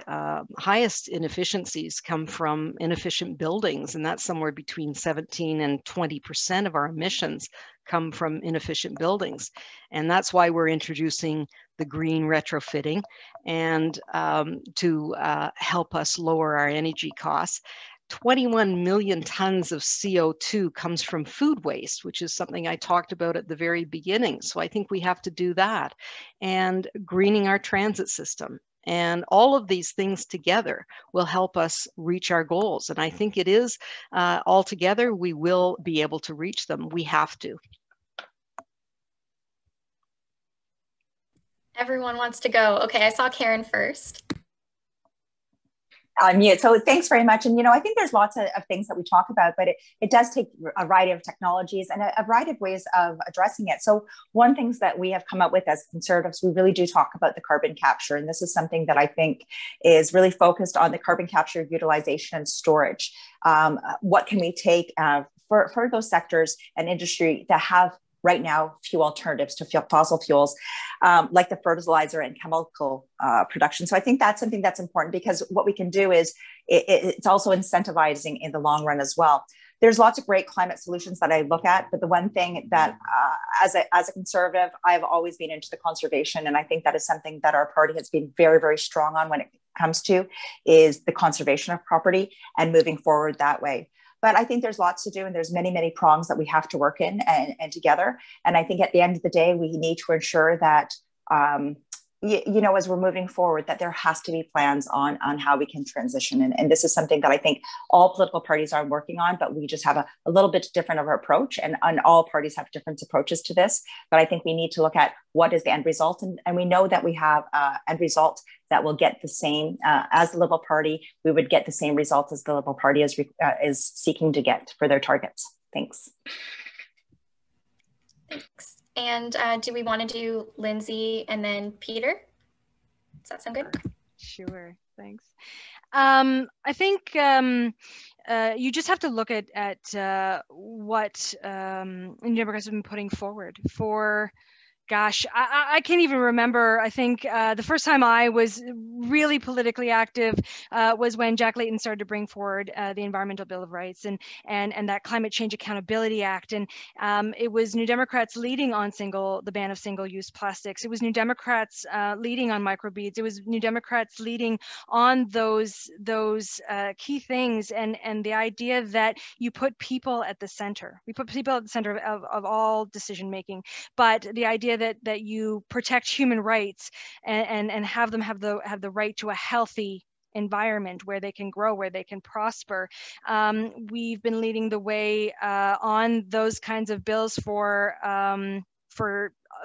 highest inefficiencies come from inefficient buildings, and that's somewhere between 17 and 20% of our emissions come from inefficient buildings. And that's why we're introducing the green retrofitting and to help us lower our energy costs. 21 million tons of CO2 comes from food waste, which is something I talked about at the very beginning. So I think we have to do that, and greening our transit system. And all of these things together will help us reach our goals. And I think it is all together, we will be able to reach them. We have to. Everyone wants to go. Okay, I saw Karen first. Unmute. So thanks very much. And, I think there's lots of things that we talk about, but it does take a variety of technologies and a variety of ways of addressing it. So one things that we have come up with as Conservatives, we really do talk about the carbon capture. And this is something that I think is really focused on the carbon capture, utilization, and storage. What can we take for those sectors and industry that have right now few alternatives to fossil fuels, like the fertilizer and chemical production. So I think that's something that's important, because what we can do is it's also incentivizing in the long run as well. There's lots of great climate solutions that I look at, but the one thing that as a Conservative, I've always been into the conservation, and I think that is something that our party has been very, very strong on when it comes to is the conservation of property and moving forward that way. But I think there's lots to do, and there's many, many prongs that we have to work in and together. And I think at the end of the day, we need to ensure that, as we're moving forward, that there has to be plans on how we can transition. And this is something that I think all political parties are working on, but we just have a little bit different of an approach, and all parties have different approaches to this. But I think we need to look at what is the end result. And we know that we have an end result that will get the same as the Liberal Party. We would get the same result as the Liberal Party is seeking to get for their targets. Thanks. Thanks. And do we want to do Lindsay and then Peter? Does that sound good? Sure, thanks. I think you just have to look at what New Democrats have been putting forward for, gosh, I can't even remember. I think the first time I was really politically active was when Jack Layton started to bring forward the Environmental Bill of Rights and that Climate Change Accountability Act. And it was New Democrats leading on the ban of single-use plastics. It was New Democrats leading on microbeads. It was New Democrats leading on those key things, and the idea that you put people at the center. We put people at the center of all decision making, but the idea that you protect human rights and have them have the right to a healthy environment where they can grow, where they can prosper. We've been leading the way on those kinds of bills for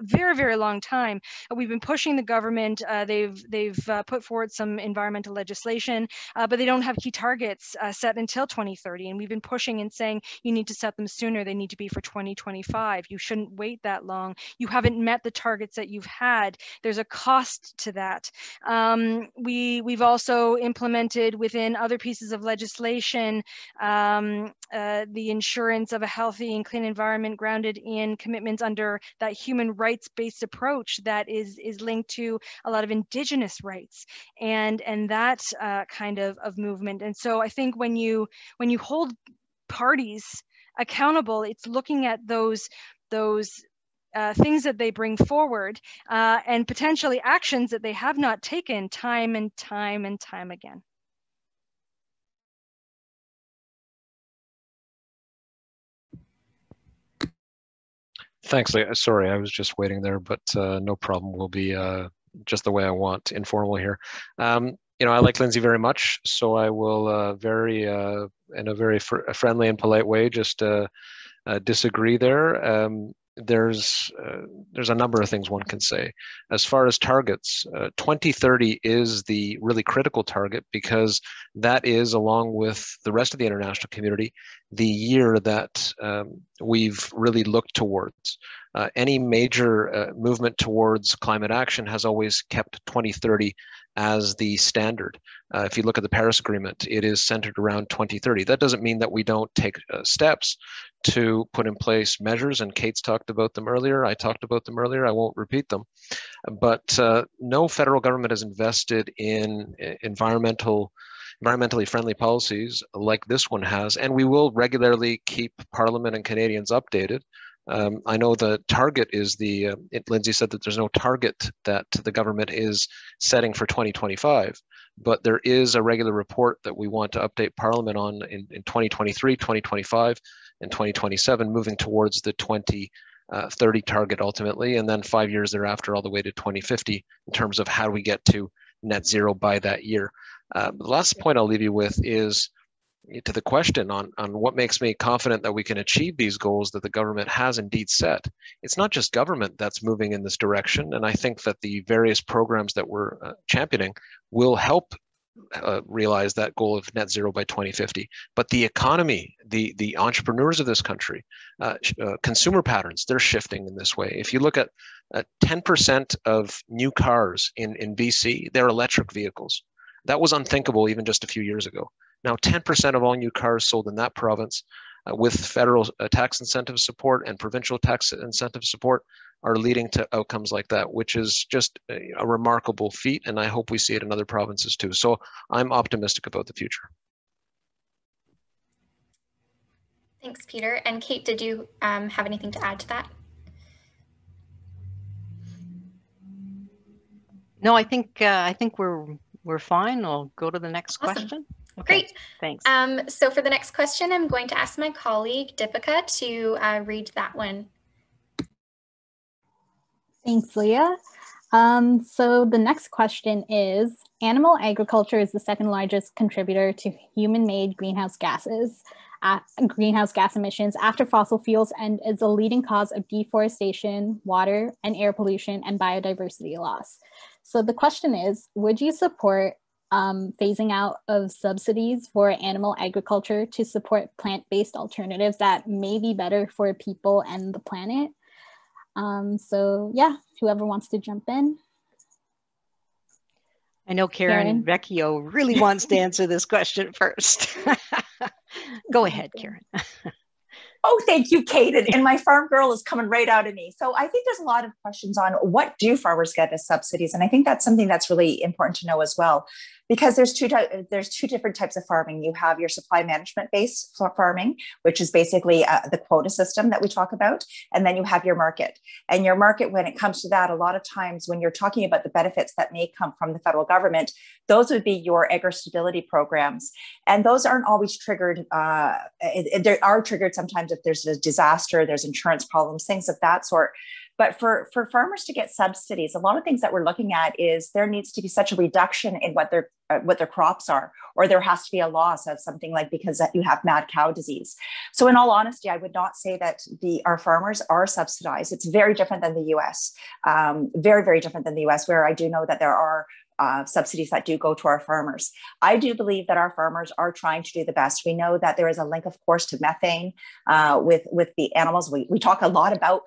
very, very long time. We've been pushing the government. They've put forward some environmental legislation, but they don't have key targets set until 2030. And we've been pushing and saying you need to set them sooner. They need to be for 2025. You shouldn't wait that long. You haven't met the targets that you've had. There's a cost to that. We've also implemented within other pieces of legislation the insurance of a healthy and clean environment grounded in commitments under that human rights-based approach that is linked to a lot of Indigenous rights and that kind of movement. And so I think when you hold parties accountable, it's looking at those things that they bring forward and potentially actions that they have not taken time and time and time again. Thanks, Leah. Sorry, I was just waiting there, but no problem. We'll be just the way I want, informal here. You know, I like Lindsay very much, so I will in a very friendly and polite way, just disagree there. There's a number of things one can say. As far as targets, 2030 is the really critical target because that is, along with the rest of the international community, the year that we've really looked towards. Any major movement towards climate action has always kept 2030 as the standard. If you look at the Paris Agreement, it is centered around 2030. That doesn't mean that we don't take steps to put in place measures, and Kate's talked about them earlier. I talked about them earlier. I won't repeat them. But no federal government has invested in environmentally friendly policies like this one has, and we will regularly keep Parliament and Canadians updated. I know the target is Lindsay said that there's no target that the government is setting for 2025, but there is a regular report that we want to update Parliament on in 2023, 2025, and 2027, moving towards the 2030 target ultimately, and then 5 years thereafter all the way to 2050 in terms of how we get to net zero by that year. The last point I'll leave you with is to the question on what makes me confident that we can achieve these goals that the government has indeed set. It's not just government that's moving in this direction, and I think that the various programs that we're championing will help realize that goal of net zero by 2050. But the economy, the entrepreneurs of this country, consumer patterns, they're shifting in this way. If you look at 10% of new cars in BC, they're electric vehicles. That was unthinkable even just a few years ago. Now 10% of all new cars sold in that province with federal tax incentive support and provincial tax incentive support are leading to outcomes like that, which is just a remarkable feat. And I hope we see it in other provinces too. So I'm optimistic about the future. Thanks, Peter. And Kate, did you have anything to add to that? No, I think we're fine. I'll go to the next question. Okay, great. Thanks. So for the next question, I'm going to ask my colleague Deepika to read that one. Thanks, Leah. So the next question is, animal agriculture is the second largest contributor to human-made greenhouse gas emissions after fossil fuels, and is a leading cause of deforestation, water and air pollution, and biodiversity loss. So the question is, would you support phasing out of subsidies for animal agriculture to support plant-based alternatives that may be better for people and the planet? So yeah, whoever wants to jump in. I know Karen Vecchio really wants to answer this question first. Go ahead, Karen. Oh, thank you, Kate. And my farm girl is coming right out of me. So I think there's a lot of questions on what do farmers get as subsidies? And I think that's something that's really important to know as well, because there's two different types of farming. You have your supply management based farming, which is basically the quota system that we talk about. And then you have your market. And your market, when it comes to that, a lot of times when you're talking about the benefits that may come from the federal government, those would be your agri-stability programs. And those aren't always triggered. They are triggered sometimes if there's a disaster, there's insurance problems, things of that sort. But for farmers to get subsidies, a lot of things that we're looking at is there needs to be such a reduction in what they're what their crops are, or there has to be a loss of something like because you have mad cow disease. So in all honesty, I would not say that our farmers are subsidized. It's very different than the US, very, very different than the US, where I do know that there are subsidies that do go to our farmers. I do believe that our farmers are trying to do the best. We know that there is a link, of course, to methane with the animals. We talk a lot about,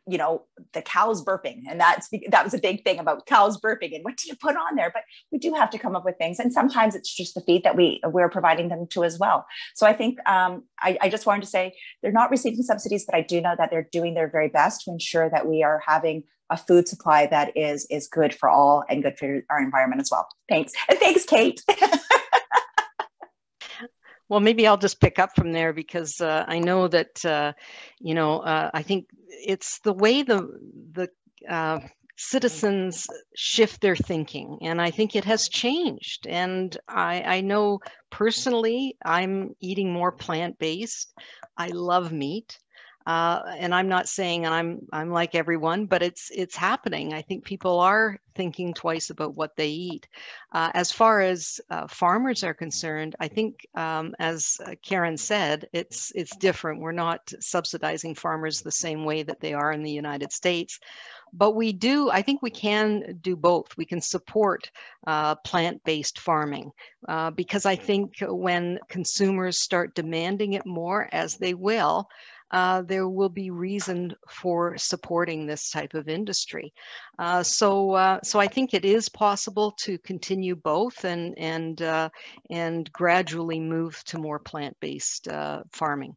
you know, the cows burping, and that was a big thing about cows burping and what do you put on there. But we do have to come up with things, and sometimes it's just the feed that we're providing them to as well. So I think I just wanted to say they're not receiving subsidies, but I do know that they're doing their very best to ensure that we are having a food supply that is good for all and good for our environment as well. Thanks. And thanks, Kate. Well, maybe I'll just pick up from there, because I know that, you know, I think it's the way the citizens shift their thinking. And I think it has changed. And I know personally, I'm eating more plant-based. I love meat. And I'm not saying I'm like everyone, but it's happening. I think people are thinking twice about what they eat. As far as farmers are concerned, I think, as Karen said, it's different. We're not subsidizing farmers the same way that they are in the United States. But I think we can do both. We can support plant-based farming because I think when consumers start demanding it more, as they will, there will be reason for supporting this type of industry. So I think it is possible to continue both and gradually move to more plant-based farming.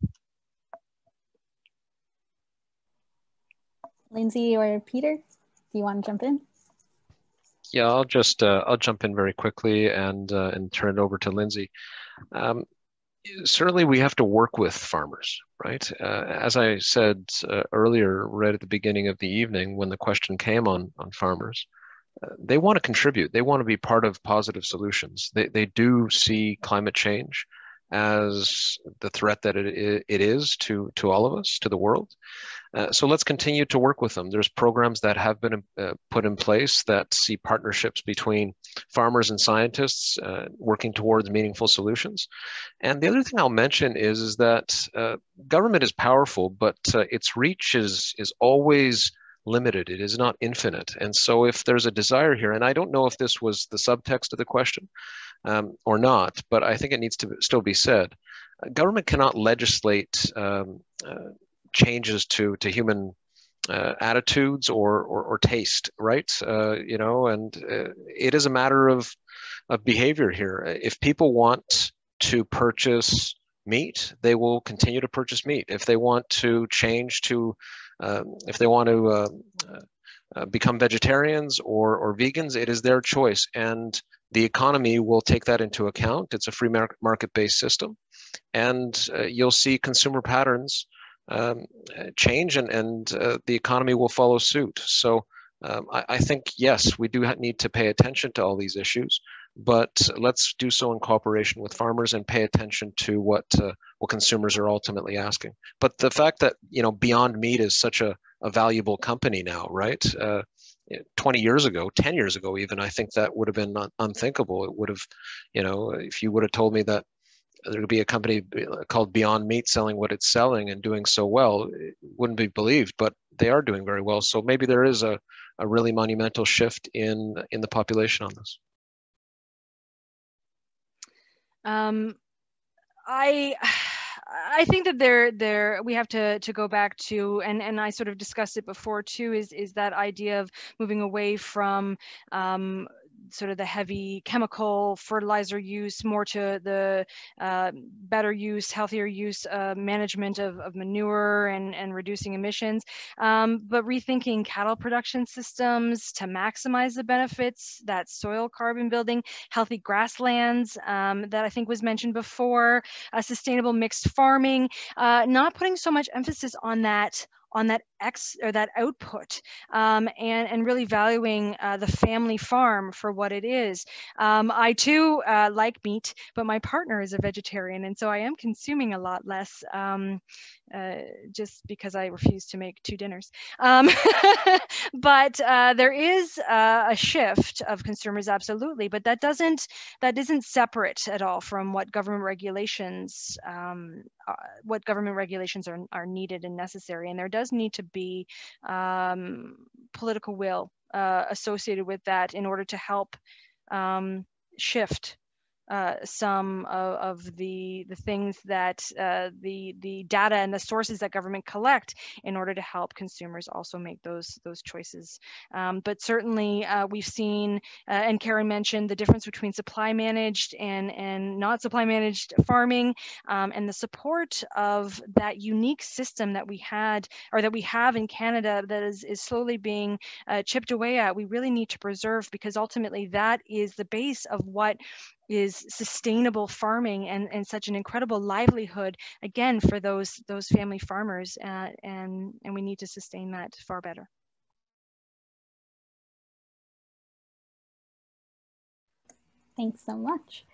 Lindsay or Peter, do you want to jump in? Yeah, I'll jump in very quickly and turn it over to Lindsay. Certainly, we have to work with farmers, right? As I said earlier, right at the beginning of the evening, when the question came on farmers, they want to contribute. They want to be part of positive solutions. They do see climate change as the threat that it is to all of us, to the world. So let's continue to work with them. There's programs that have been put in place that see partnerships between farmers and scientists working towards meaningful solutions. And the other thing I'll mention is that government is powerful, but its reach is always limited. It is not infinite. And so if there's a desire here, and I don't know if this was the subtext of the question or not, but I think it needs to still be said, government cannot legislate changes to human attitudes or taste, right? You know, and it is a matter of behavior here. If people want to purchase meat, they will continue to purchase meat. If they want to change to, if they want to become vegetarians or vegans, it is their choice. And the economy will take that into account. It's a free market-based system. And you'll see consumer patterns change and the economy will follow suit. So I think, yes, we do need to pay attention to all these issues, but let's do so in cooperation with farmers and pay attention to what consumers are ultimately asking. But the fact that, you know, Beyond Meat is such a valuable company now, right? 20 years ago, 10 years ago even, I think that would have been unthinkable. It would have, you know, if you would have told me that there would be a company called Beyond Meat selling what it's selling and doing so well, it wouldn't be believed, but they are doing very well. So maybe there is a really monumental shift in the population on this. I think that we have to go back to, and I sort of discussed it before too, is that idea of moving away from sort of the heavy chemical fertilizer use, more to the better use, healthier use, management of manure and reducing emissions, but rethinking cattle production systems to maximize the benefits, that soil carbon building, healthy grasslands that I think was mentioned before, sustainable mixed farming, not putting so much emphasis on that output, and really valuing the family farm for what it is. I too like meat, but my partner is a vegetarian, and so I am consuming a lot less just because I refuse to make 2 dinners. But there is a shift of consumers, absolutely, but that isn't separate at all from what government regulations are needed and necessary. And there does need to be political will associated with that in order to help shift some of the things that the data and the sources that government collect in order to help consumers also make those choices. But certainly we've seen, and Karen mentioned, the difference between supply managed and not supply managed farming, and the support of that unique system that we had, or that we have in Canada, that is slowly being chipped away at. We really need to preserve, because ultimately that is the base of what is sustainable farming and such an incredible livelihood, again, for those family farmers, and we need to sustain that far better. Thanks so much.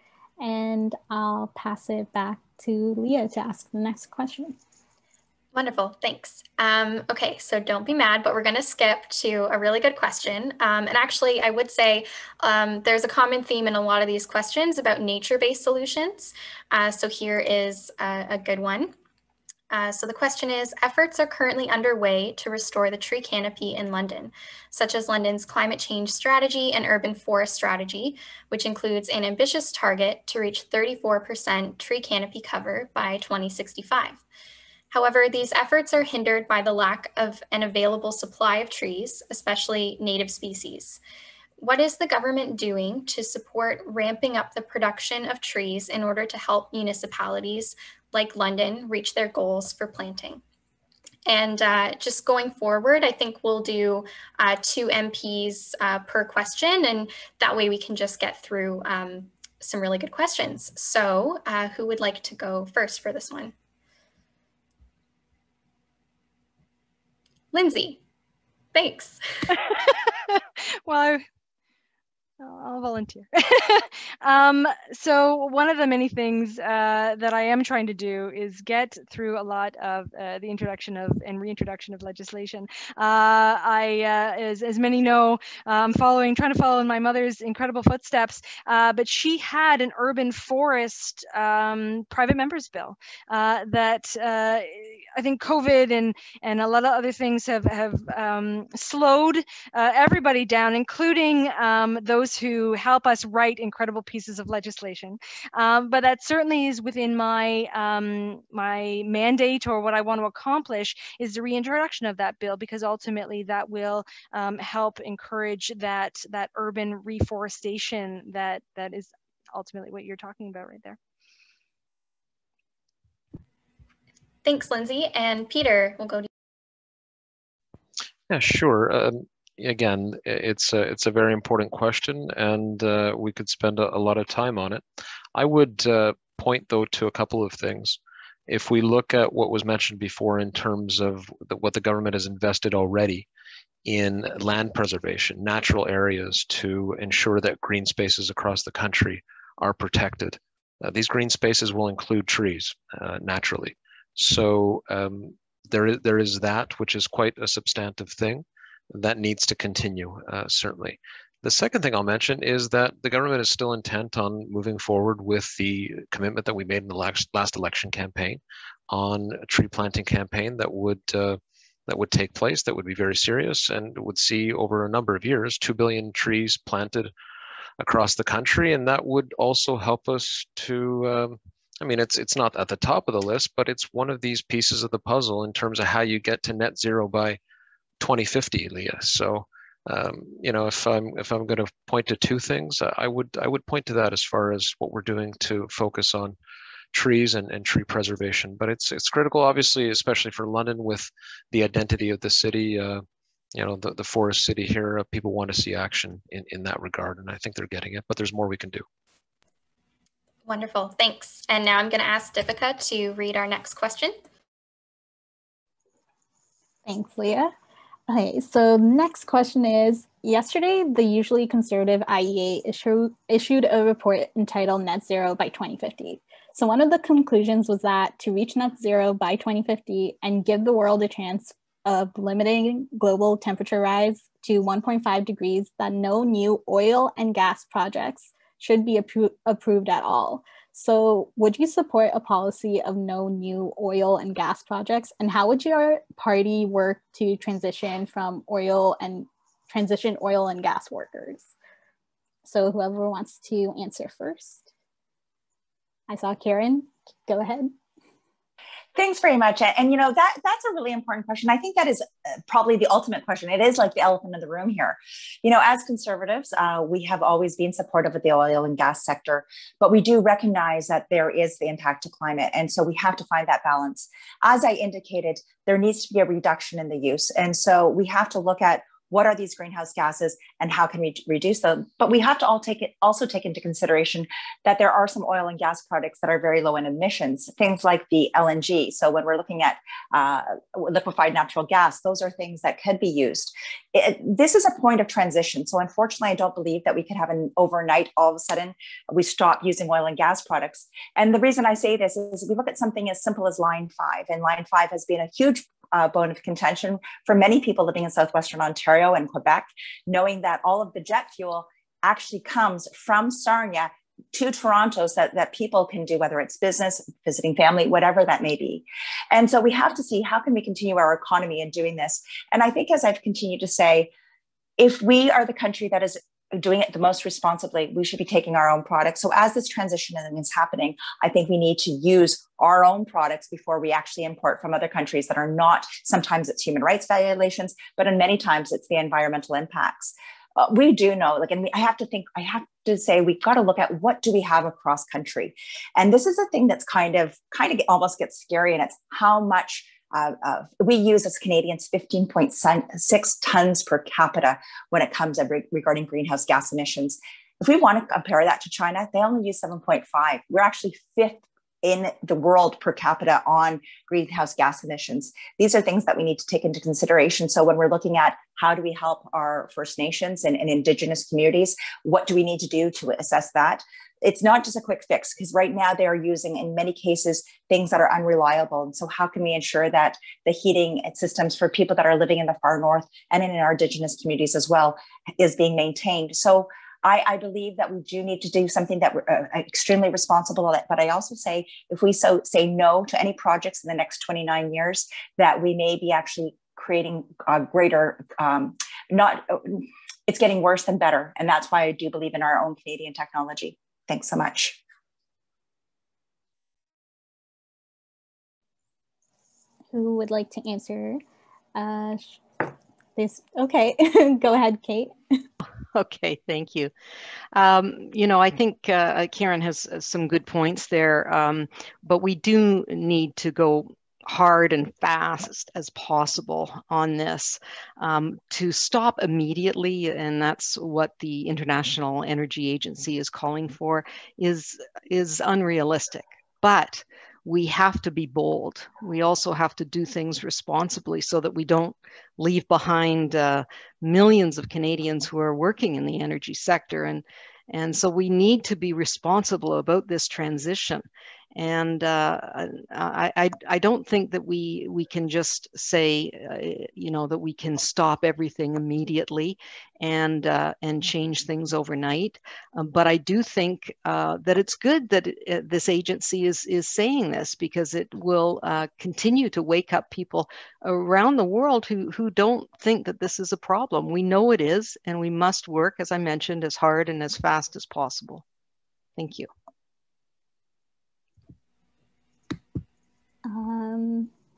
And I'll pass it back to Leah to ask the next question. Wonderful, thanks. Okay, so don't be mad, but we're going to skip to a really good question. And actually, I would say there's a common theme in a lot of these questions about nature-based solutions. So here is a good one. So the question is, efforts are currently underway to restore the tree canopy in London, such as London's climate change strategy and urban forest strategy, which includes an ambitious target to reach 34% tree canopy cover by 2065. However, these efforts are hindered by the lack of an available supply of trees, especially native species. What is the government doing to support ramping up the production of trees in order to help municipalities like London reach their goals for planting? And just going forward, I think we'll do 2 MPs per question, and that way we can just get through some really good questions. So who would like to go first for this one? Lindsay, thanks. Well, I'll volunteer. So one of the many things that I am trying to do is get through a lot of the introduction of and reintroduction of legislation. As many know, I'm trying to follow in my mother's incredible footsteps, but she had an urban forest private members bill that I think COVID and a lot of other things have slowed everybody down, including those who help us write incredible pieces of legislation. But that certainly is within my my mandate, or what I want to accomplish is the reintroduction of that bill, because ultimately that will help encourage that urban reforestation that is ultimately what you're talking about right there. Thanks, Lindsay. And Peter, we'll go to you. Yeah, sure. Again, it's a very important question, and we could spend a lot of time on it. I would point, though, to a couple of things. If we look at what was mentioned before in terms of what the government has invested already in land preservation, natural areas to ensure that green spaces across the country are protected. These green spaces will include trees, naturally. So there is that, which is quite a substantive thing. That needs to continue, certainly. The second thing I'll mention is that the government is still intent on moving forward with the commitment that we made in the last election campaign on a tree planting campaign that would take place, that would be very serious, and would see over a number of years 2 billion trees planted across the country. And that would also help us to, I mean, it's not at the top of the list, but it's one of these pieces of the puzzle in terms of how you get to net zero by 2050, Leah. So, you know, if I'm going to point to 2 things, I would point to that as far as what we're doing to focus on trees and tree preservation. But it's critical, obviously, especially for London with the identity of the city. You know, the forest city here. People want to see action in that regard, and I think they're getting it. But there's more we can do. Wonderful, thanks. And now I'm going to ask Deepika to read our next question. Thanks, Leah. Okay, so next question is, yesterday, the usually conservative IEA issued a report entitled Net Zero by 2050. So one of the conclusions was that to reach net zero by 2050 and give the world a chance of limiting global temperature rise to 1.5 degrees, that no new oil and gas projects should be approved at all. So would you support a policy of no new oil and gas projects? And how would your party work to transition oil and gas workers? So whoever wants to answer first. I saw Karen, go ahead. Thanks very much. And you know, that's a really important question. I think that is probably the ultimate question. It is like the elephant in the room here. You know, as conservatives, we have always been supportive of the oil and gas sector, but we do recognize that there is the impact to climate. And so we have to find that balance. As I indicated, there needs to be a reduction in the use. And so we have to look at what are these greenhouse gases and how can we reduce them? But we have to also take into consideration that there are some oil and gas products that are very low in emissions, things like the LNG. So when we're looking at liquefied natural gas, those are things that could be used. This is a point of transition. So unfortunately, I don't believe that we could have an overnight, all of a sudden, we stop using oil and gas products. And the reason I say this is we look at something as simple as Line 5, and Line 5 has been a huge bone of contention for many people living in southwestern Ontario and Quebec, knowing that all of the jet fuel actually comes from Sarnia to Toronto so that people can do, whether it's business, visiting family, whatever that may be. And so we have to see how can we continue our economy in doing this. And I think, as I've continued to say, if we are the country that is doing it the most responsibly, we should be taking our own products. So as this transition is happening, I think we need to use our own products before we actually import from other countries that are not, sometimes it's human rights violations, but in many times it's the environmental impacts. We do know, like, and I have to say, we've got to look at what do we have across country. And this is a thing that's kind of almost gets scary, and it's how much we use as Canadians 15.6 tons per capita when it comes regarding greenhouse gas emissions. If we want to compare that to China, they only use 7.5. We're actually fifth in the world per capita on greenhouse gas emissions. These are things that we need to take into consideration. So when we're looking at how do we help our First Nations and Indigenous communities, what do we need to do to assess that? It's not just a quick fix, because right now they are using, in many cases, things that are unreliable. And so how can we ensure that the heating systems for people that are living in the far north and in our Indigenous communities as well is being maintained? So I believe that we do need to do something that we're extremely responsible at, but I also say if we say no to any projects in the next 29 years, that we may be actually creating a greater, it's getting worse than better. And that's why I do believe in our own Canadian technology. Thanks so much. Who would like to answer this? Okay, go ahead, Kate. Okay, thank you. You know, I think Karen has some good points there, but we do need to go hard and fast as possible on this to stop immediately, and that's what the International Energy Agency is calling for, is unrealistic. But we have to be bold. We also have to do things responsibly so that we don't leave behind millions of Canadians who are working in the energy sector. And so we need to be responsible about this transition. And I don't think that we can just say, you know, that we can stop everything immediately and change things overnight. But I do think that it's good that this agency is saying this, because it will continue to wake up people around the world who don't think that this is a problem. We know it is, and we must work, as I mentioned, as hard and as fast as possible. Thank you.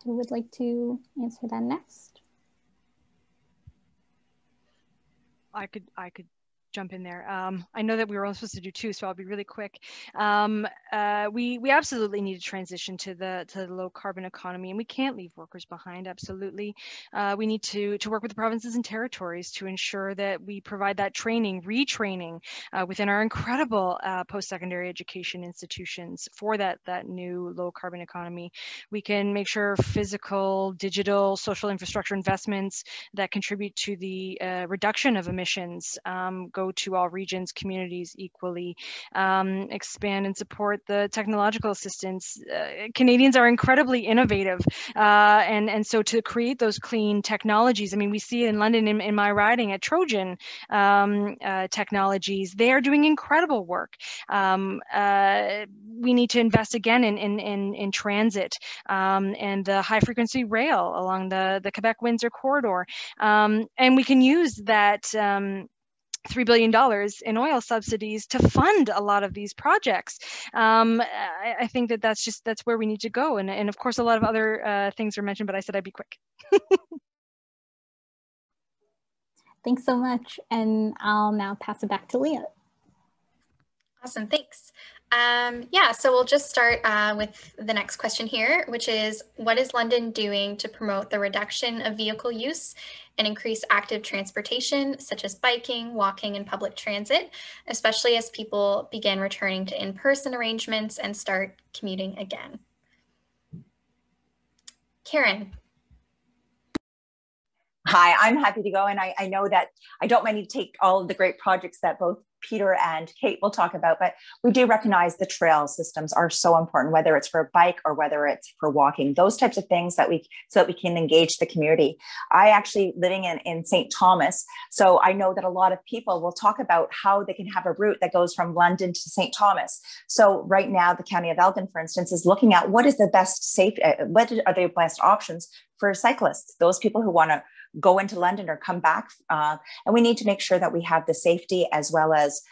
Who would like to answer that next? I could jump in there. I know that we were only supposed to do 2, so I'll be really quick. We absolutely need to transition to the low carbon economy, and we can't leave workers behind. Absolutely, we need to work with the provinces and territories to ensure that we provide that training, retraining within our incredible post-secondary education institutions for that new low carbon economy. We can make sure physical, digital, social infrastructure investments that contribute to the reduction of emissions go to all regions, communities equally, expand and support the technological assistance. Canadians are incredibly innovative, and so to create those clean technologies, I mean, we see it in London in my riding at Trojan Technologies. They are doing incredible work. We need to invest again in transit and the high frequency rail along the Quebec-Windsor corridor. And we can use that $3 billion in oil subsidies to fund a lot of these projects. I think that's where we need to go. And of course, a lot of other things are mentioned, but I said I'd be quick. Thanks so much. And I'll now pass it back to Leah. Awesome, thanks. Yeah, so we'll just start with the next question here, which is, what is London doing to promote the reduction of vehicle use and increase active transportation, such as biking, walking, and public transit, especially as people begin returning to in-person arrangements and start commuting again? Karen. Hi, I'm happy to go. And I know that I don't mind to take all of the great projects that both Peter and Kate will talk about, but we do recognize the trail systems are so important, whether it's for a bike or whether it's for walking, those types of things so that we can engage the community. I actually living in St. Thomas, so I know that a lot of people will talk about how they can have a route that goes from London to St. Thomas. So right now, the County of Elgin, for instance, is looking at what are the best options for cyclists, those people who want to go into London or come back. And we need to make sure that we have the safety as well as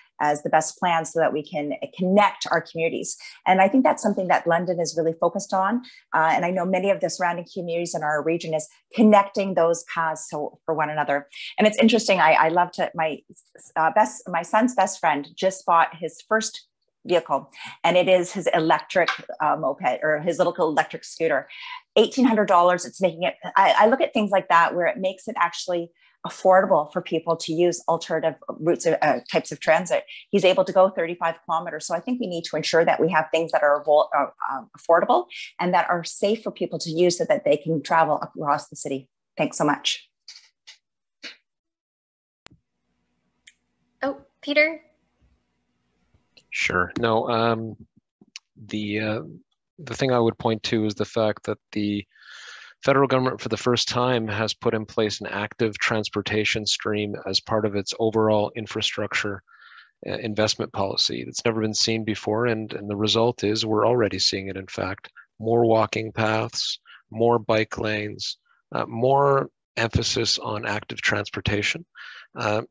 the best plans so that we can connect our communities. And I think that's something that London is really focused on. And I know many of the surrounding communities in our region is connecting those paths for one another. And it's interesting, I love to, my son's best friend just bought his first vehicle, and it is his electric moped or his little electric scooter. $1,800. It's making it, I look at things like that where it makes it actually affordable for people to use alternative routes, types of transit. He's able to go 35 kilometers. So I think we need to ensure that we have things that are affordable and that are safe for people to use so that they can travel across the city. Thanks so much. Oh, Peter? Sure. No, the thing I would point to is the fact that the federal government for the first time has put in place an active transportation stream as part of its overall infrastructure investment policy that's never been seen before. And the result is we're already seeing it, in fact, more walking paths, more bike lanes, more emphasis on active transportation.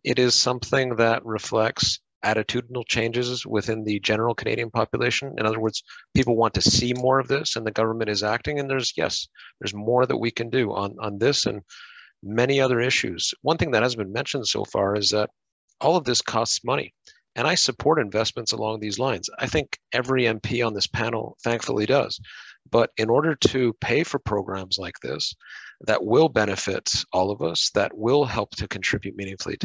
It is something that reflects attitudinal changes within the general Canadian population. In other words, people want to see more of this, and the government is acting. And there's more that we can do on this and many other issues. One thing that hasn't been mentioned so far is that all of this costs money, and I support investments along these lines. I think every MP on this panel thankfully does. But in order to pay for programs like this, that will benefit all of us, that will help to contribute meaningfully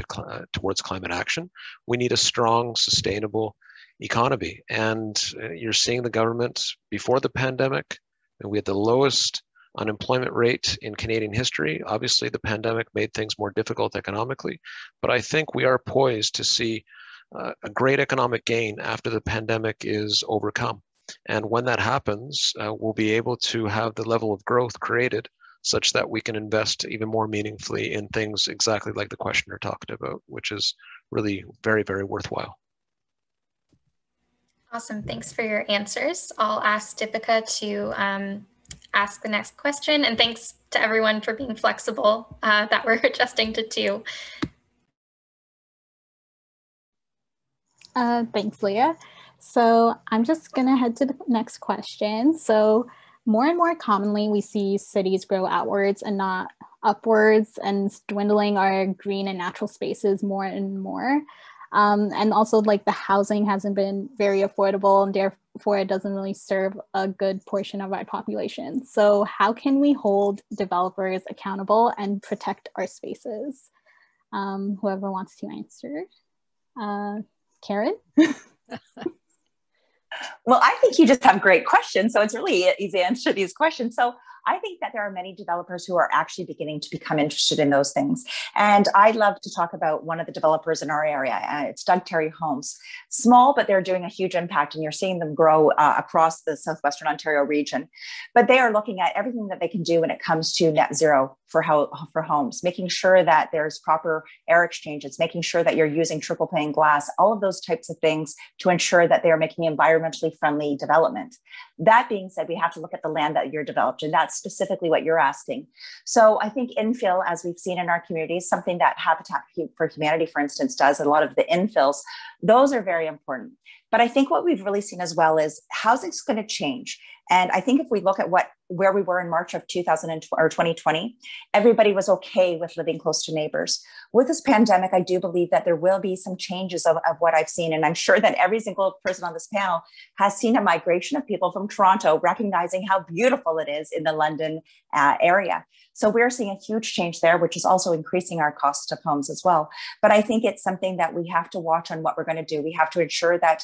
towards climate action, we need a strong, sustainable economy. And you're seeing the government before the pandemic, and we had the lowest unemployment rate in Canadian history. Obviously, the pandemic made things more difficult economically, but I think we are poised to see a great economic gain after the pandemic is overcome. And when that happens, we'll be able to have the level of growth created such that we can invest even more meaningfully in things exactly like the questioner talked about, which is really very, very worthwhile. Awesome, thanks for your answers. I'll ask Deepika to ask the next question, and thanks to everyone for being flexible that we're adjusting to 2. Thanks, Leah. So I'm just gonna head to the next question. So more and more commonly, we see cities grow outwards and not upwards, and dwindling our green and natural spaces more and more. And also like the housing hasn't been very affordable, and therefore it doesn't really serve a good portion of our population. So how can we hold developers accountable and protect our spaces? Whoever wants to answer. Karen? Well, I think you just have great questions. So it's really easy to answer these questions. So I think that there are many developers who are actually beginning to become interested in those things. And I'd love to talk about one of the developers in our area. It's Doug Terry Homes. Small, but they're doing a huge impact, and you're seeing them grow across the Southwestern Ontario region. But they are looking at everything that they can do when it comes to net zero for homes, making sure that there's proper air exchanges, making sure that you're using triple pane glass, all of those types of things to ensure that they're making environmentally friendly development. That being said, we have to look at the land that you're developed, and that's specifically what you're asking. So I think infill, as we've seen in our communities, something that Habitat for Humanity, for instance, does, a lot of the infills, those are very important. But I think what we've really seen as well is housing's going to change. And I think if we look at where we were in March of 2020, everybody was okay with living close to neighbors. With this pandemic, I do believe that there will be some changes of what I've seen. And I'm sure that every single person on this panel has seen a migration of people from Toronto, recognizing how beautiful it is in the London area. So we're seeing a huge change there, which is also increasing our cost of homes as well. But I think it's something that we have to watch on what we're going to do. We have to ensure that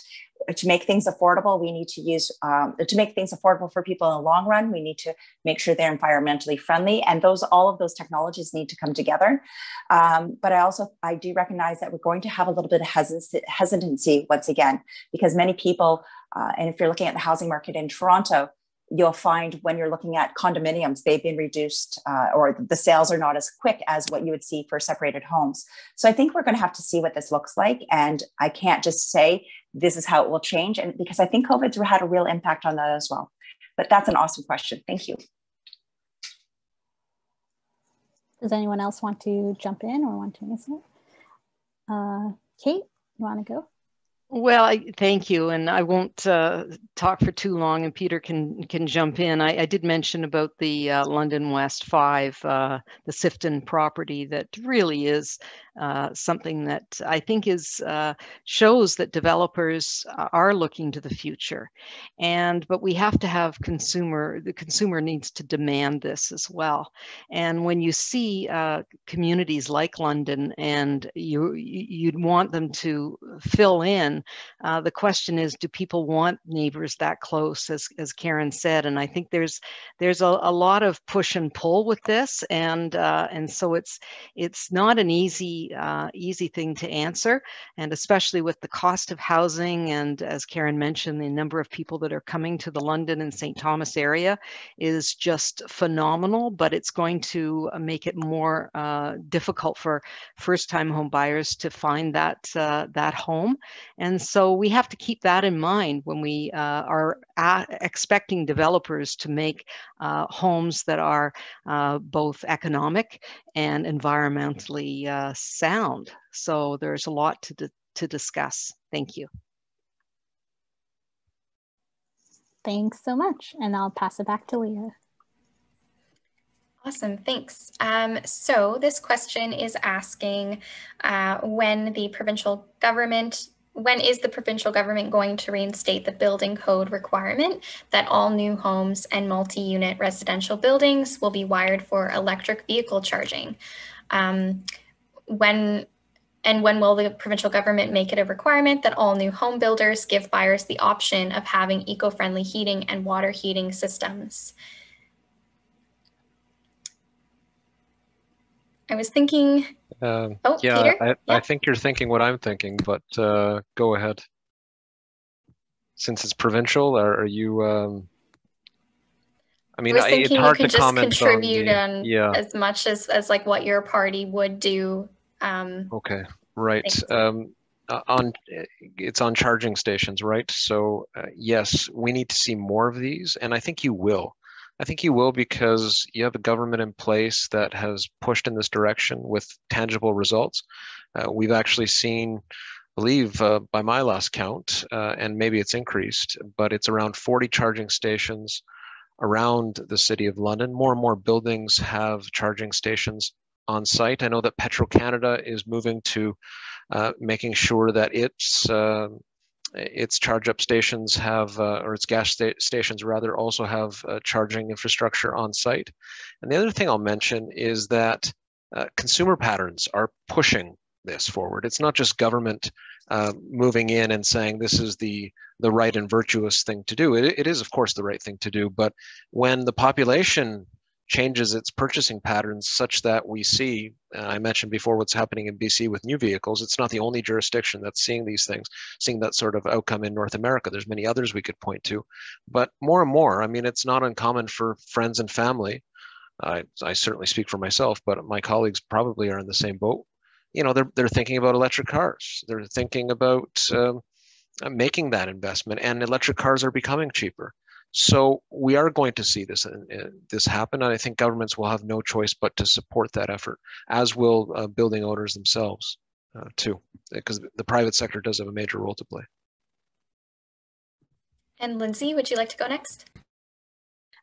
to make things affordable, we need to use, to make things affordable for people in the long run, we need to make sure they're environmentally friendly. And all of those technologies need to come together. But I do recognize that we're going to have a little bit of hesitancy once again, because many people, and if you're looking at the housing market in Toronto, you'll find when you're looking at condominiums, they've been reduced or the sales are not as quick as what you would see for separated homes. So I think we're going to have to see what this looks like. And I can't just say this is how it will change, and because I think COVID's had a real impact on that as well. But that's an awesome question. Thank you. Does anyone else want to jump in or want to answer? Kate, you want to go? Well, thank you, and I won't talk for too long, and Peter can jump in. I did mention about the London West 5, the Sifton property that really is something that I think shows that developers are looking to the future, but we have to have the consumer needs to demand this as well. And when you see communities like London, and you'd want them to fill in. The question is, do people want neighbors that close, as Karen said? And I think there's a lot of push and pull with this, and so it's not an easy thing to answer, and especially with the cost of housing, and as Karen mentioned, the number of people that are coming to the London and St. Thomas area is just phenomenal. But it's going to make it more difficult for first-time home buyers to find that home. And so we have to keep that in mind when we are expecting developers to make homes that are both economic and environmentally sound. So there's a lot to discuss. Thank you. Thanks so much. And I'll pass it back to Leah. Awesome, thanks. So this question is asking when is the provincial government going to reinstate the building code requirement that all new homes and multi-unit residential buildings will be wired for electric vehicle charging? When will the provincial government make it a requirement that all new home builders give buyers the option of having eco-friendly heating and water heating systems? I was thinking, yeah, Peter? I think you're thinking what I'm thinking, but go ahead. Since it's provincial, are you, I mean, I was thinking it's hard you could to just comment contribute on as much as like what your party would do. Okay, right. It's on charging stations, right? So yes, we need to see more of these, and I think you will. I think you will, because you have a government in place that has pushed in this direction with tangible results. We've actually seen, I believe by my last count, and maybe it's increased, but it's around 40 charging stations around the City of London. More and more buildings have charging stations on site. I know that Petro-Canada is moving to making sure that its charge up stations have, or its gas stations rather, also have charging infrastructure on site. And the other thing I'll mention is that consumer patterns are pushing this forward. It's not just government moving in and saying this is the right and virtuous thing to do. It is, of course, the right thing to do. But when the population changes its purchasing patterns such that we see, I mentioned before what's happening in BC with new vehicles, it's not the only jurisdiction that's seeing these things, seeing that sort of outcome in North America. There's many others we could point to, but more and more, I mean, it's not uncommon for friends and family. I certainly speak for myself, but my colleagues probably are in the same boat. You know, they're thinking about electric cars. They're thinking about making that investment, and electric cars are becoming cheaper. So we are going to see this happen, and I think governments will have no choice but to support that effort, as will building owners themselves too, because the private sector does have a major role to play. And Lindsay, would you like to go next?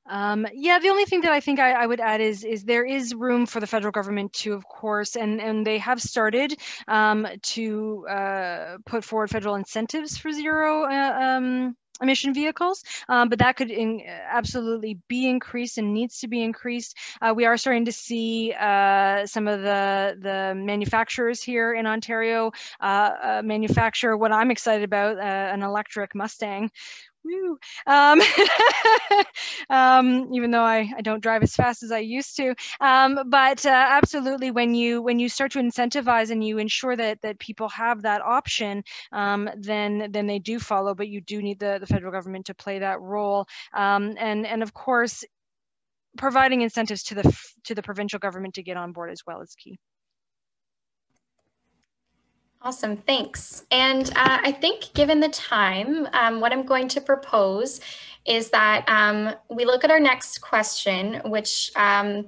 Yeah, the only thing that I think I would add is there is room for the federal government to, of course, and they have started to put forward federal incentives for zero emission vehicles, but that could absolutely be increased and needs to be increased. We are starting to see some of the manufacturers here in Ontario manufacture what I'm excited about, an electric Mustang. Woo. Even though I don't drive as fast as I used to, but absolutely, when you start to incentivize and you ensure that people have that option, then they do follow. But you do need the federal government to play that role, and of course, providing incentives to the provincial government to get on board as well is key. Awesome, thanks. And I think given the time, what I'm going to propose is that we look at our next question, which I'm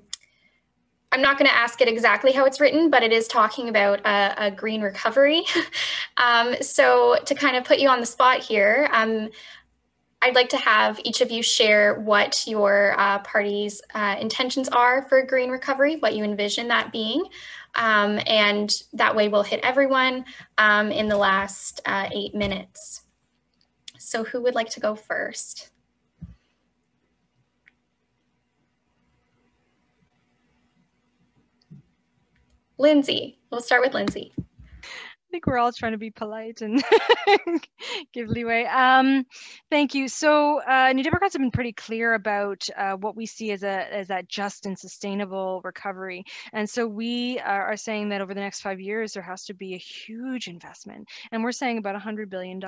not going to ask it exactly how it's written, but it is talking about a green recovery. So to kind of put you on the spot here, I'd like to have each of you share what your party's intentions are for green recovery, what you envision that being. And that way we'll hit everyone in the last 8 minutes. So who would like to go first? Lindsay, we'll start with Lindsay. I think we're all trying to be polite and give leeway. Thank you. So New Democrats have been pretty clear about what we see as that just and sustainable recovery. And so we are saying that over the next 5 years, there has to be a huge investment. And we're saying about $100 billion.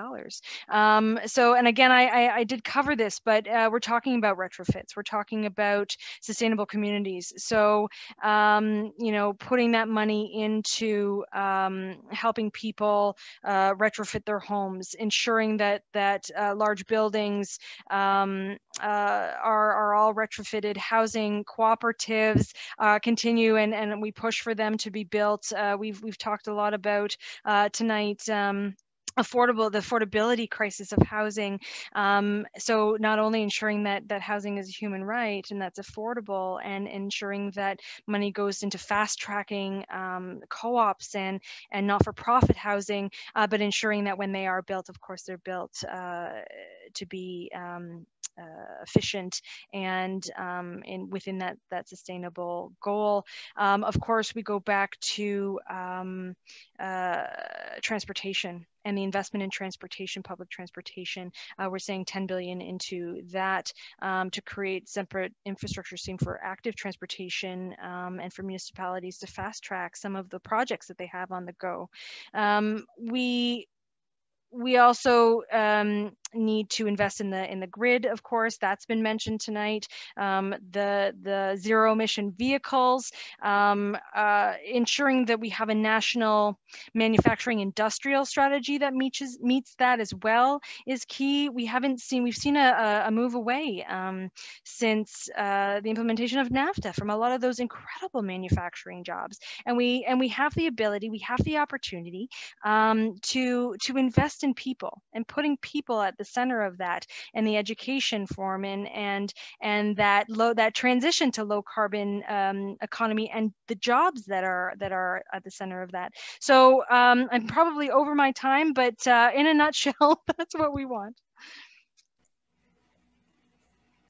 So, and again, I did cover this, but we're talking about retrofits. We're talking about sustainable communities. So, you know, putting that money into helping people retrofit their homes, ensuring that large buildings are all retrofitted, housing cooperatives continue, and we push for them to be built. We've talked a lot about tonight the affordability crisis of housing. So not only ensuring that housing is a human right and that's affordable, and ensuring that money goes into fast tracking co-ops and not-for-profit housing, but ensuring that when they are built, of course, they're built to be efficient and within that sustainable goal. Of course, we go back to transportation and the investment in transportation, public transportation. We're saying $10 billion into that to create separate infrastructure scheme for active transportation and for municipalities to fast track some of the projects that they have on the go. We also need to invest in the grid, of course, that's been mentioned tonight. The zero emission vehicles, ensuring that we have a national manufacturing industrial strategy that meets that as well is key. We've seen a move away since the implementation of NAFTA from a lot of those incredible manufacturing jobs, and we have the ability, we have the opportunity to invest in people and putting people at the center of that, and the education form, and that transition to low carbon economy, and the jobs that are at the center of that. So I'm probably over my time, but in a nutshell, that's what we want.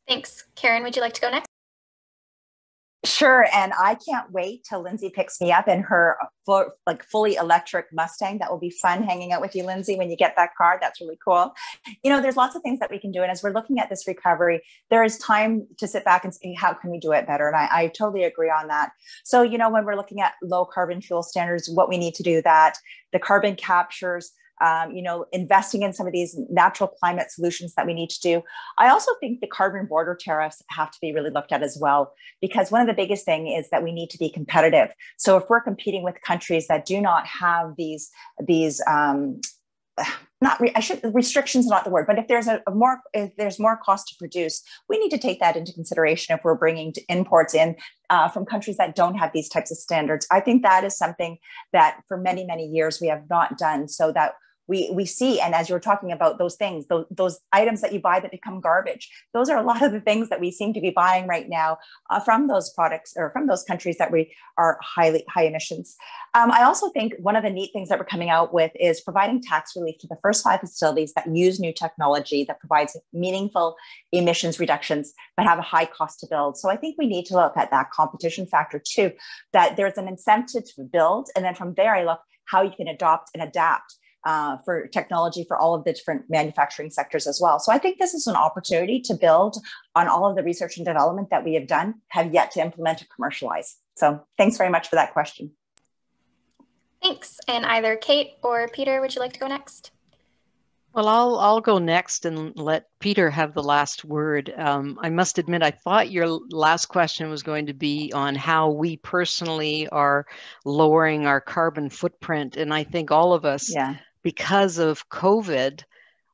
Thanks. Karen, would you like to go next? Sure, and I can't wait till Lindsay picks me up in her fully electric Mustang. That will be fun hanging out with you, Lindsay, when you get that car. That's really cool. You know, there's lots of things that we can do. And as we're looking at this recovery, there is time to sit back and see how can we do it better. And I totally agree on that. So, you know, when we're looking at low carbon fuel standards, what we need to do that, the carbon captures, you know, investing in some of these natural climate solutions that we need to do. I also think the carbon border tariffs have to be really looked at as well, because one of the biggest thing is that we need to be competitive. So if we're competing with countries that do not have these restrictions is not the word, but if there's more cost to produce, we need to take that into consideration if we're bringing imports in from countries that don't have these types of standards. I think that is something that for many, many years we have not done, so that we see, and as you were talking about those things, those items that you buy that become garbage, those are a lot of the things that we seem to be buying right now from those products or from those countries that we are high emissions. I also think one of the neat things that we're coming out with is providing tax relief to the first 5 facilities that use new technology that provides meaningful emissions reductions, but have a high cost to build. So I think we need to look at that competition factor too, that there's an incentive to build. And then from there, I look how you can adopt and adapt for technology for all of the different manufacturing sectors as well. So I think this is an opportunity to build on all of the research and development that we have done, have yet to implement or commercialize. So thanks very much for that question. Thanks. And either Kate or Peter, would you like to go next? Well, I'll go next and let Peter have the last word. I must admit, I thought your last question was going to be on how we personally are lowering our carbon footprint. And I think all of us, because of COVID,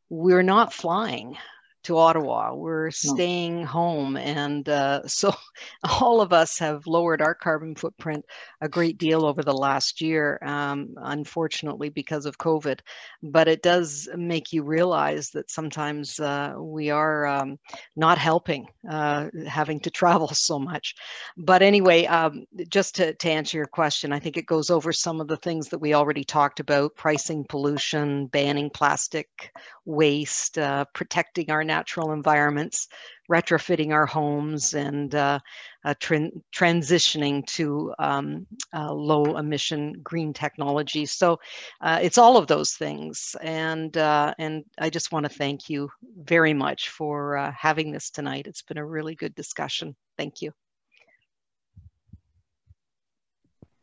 we're not flying to Ottawa. We're staying home. And so all of us have lowered our carbon footprint a great deal over the last year, unfortunately, because of COVID. But it does make you realize that sometimes we are not helping, having to travel so much. But anyway, just to answer your question, I think it goes over some of the things that we already talked about: pricing pollution, banning plastic waste, protecting our natural environments, retrofitting our homes, and transitioning to low emission green technology. So it's all of those things. And I just want to thank you very much for having this tonight. It's been a really good discussion. Thank you.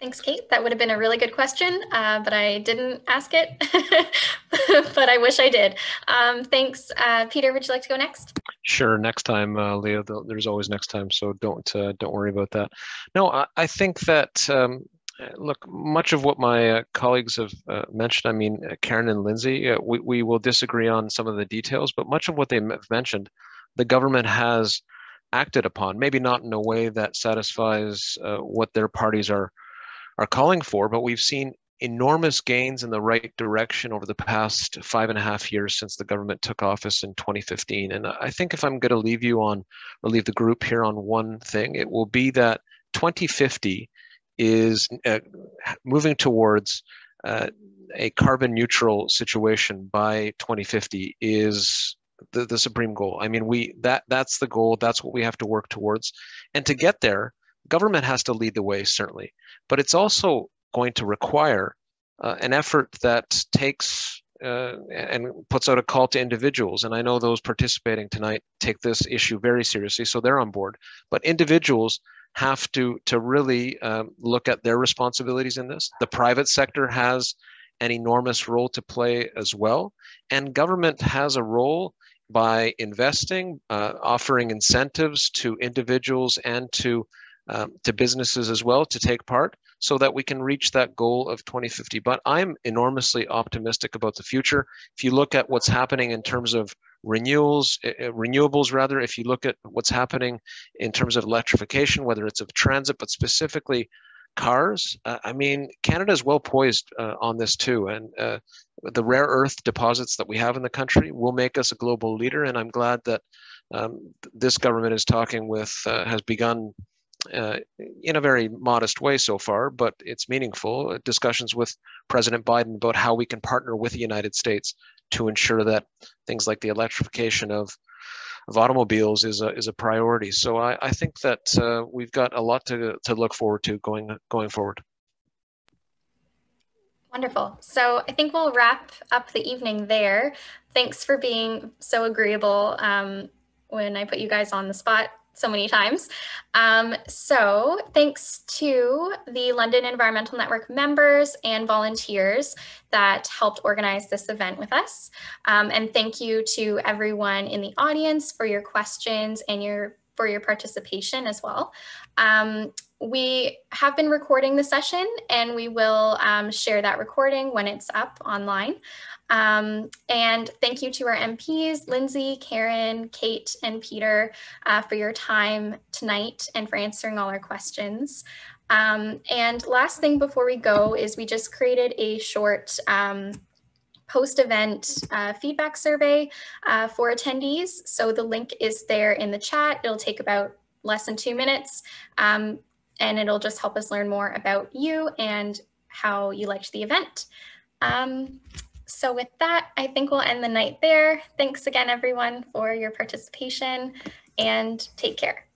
Thanks, Kate. That would have been a really good question, but I didn't ask it, but I wish I did. Thanks. Peter, would you like to go next? Sure. Next time, Leah, there's always next time, so don't worry about that. No, I think that, look, much of what my colleagues have mentioned, I mean, Karen and Lindsay, we will disagree on some of the details, but much of what they've mentioned, the government has acted upon, maybe not in a way that satisfies what their parties are calling for, but we've seen enormous gains in the right direction over the past 5.5 years since the government took office in 2015. And I think if I'm going to leave you on, or leave the group here on one thing, it will be that 2050 is moving towards a carbon neutral situation by 2050 is the supreme goal. I mean, that's the goal. That's what we have to work towards. And to get there, government has to lead the way, certainly, but it's also going to require an effort that takes and puts out a call to individuals. And I know those participating tonight take this issue very seriously, so they're on board. But individuals have to really look at their responsibilities in this. The private sector has an enormous role to play as well. And government has a role by investing, offering incentives to individuals and to businesses as well to take part, so that we can reach that goal of 2050. But I'm enormously optimistic about the future. If you look at what's happening in terms of renewables rather, if you look at what's happening in terms of electrification, whether it's of transit, but specifically cars, I mean, Canada is well poised on this too. And the rare earth deposits that we have in the country will make us a global leader. And I'm glad that this government is talking with, has begun in a very modest way so far, but it's meaningful, discussions with President Biden about how we can partner with the United States to ensure that things like the electrification of automobiles is a priority. So I think that we've got a lot to look forward to going forward. Wonderful. So I think we'll wrap up the evening there. Thanks for being so agreeable when I put you guys on the spot so many times. So thanks to the London Environmental Network members and volunteers that helped organize this event with us. And thank you to everyone in the audience for your questions and for your participation as well. We have been recording the session, and we will share that recording when it's up online. And thank you to our MPs, Lindsay, Karen, Kate, and Peter for your time tonight and for answering all our questions. And last thing before we go is we just created a short post-event feedback survey for attendees. So the link is there in the chat. It'll take about less than 2 minutes. And it'll just help us learn more about you and how you liked the event. So with that, I think we'll end the night there. Thanks again, everyone, for your participation, and take care.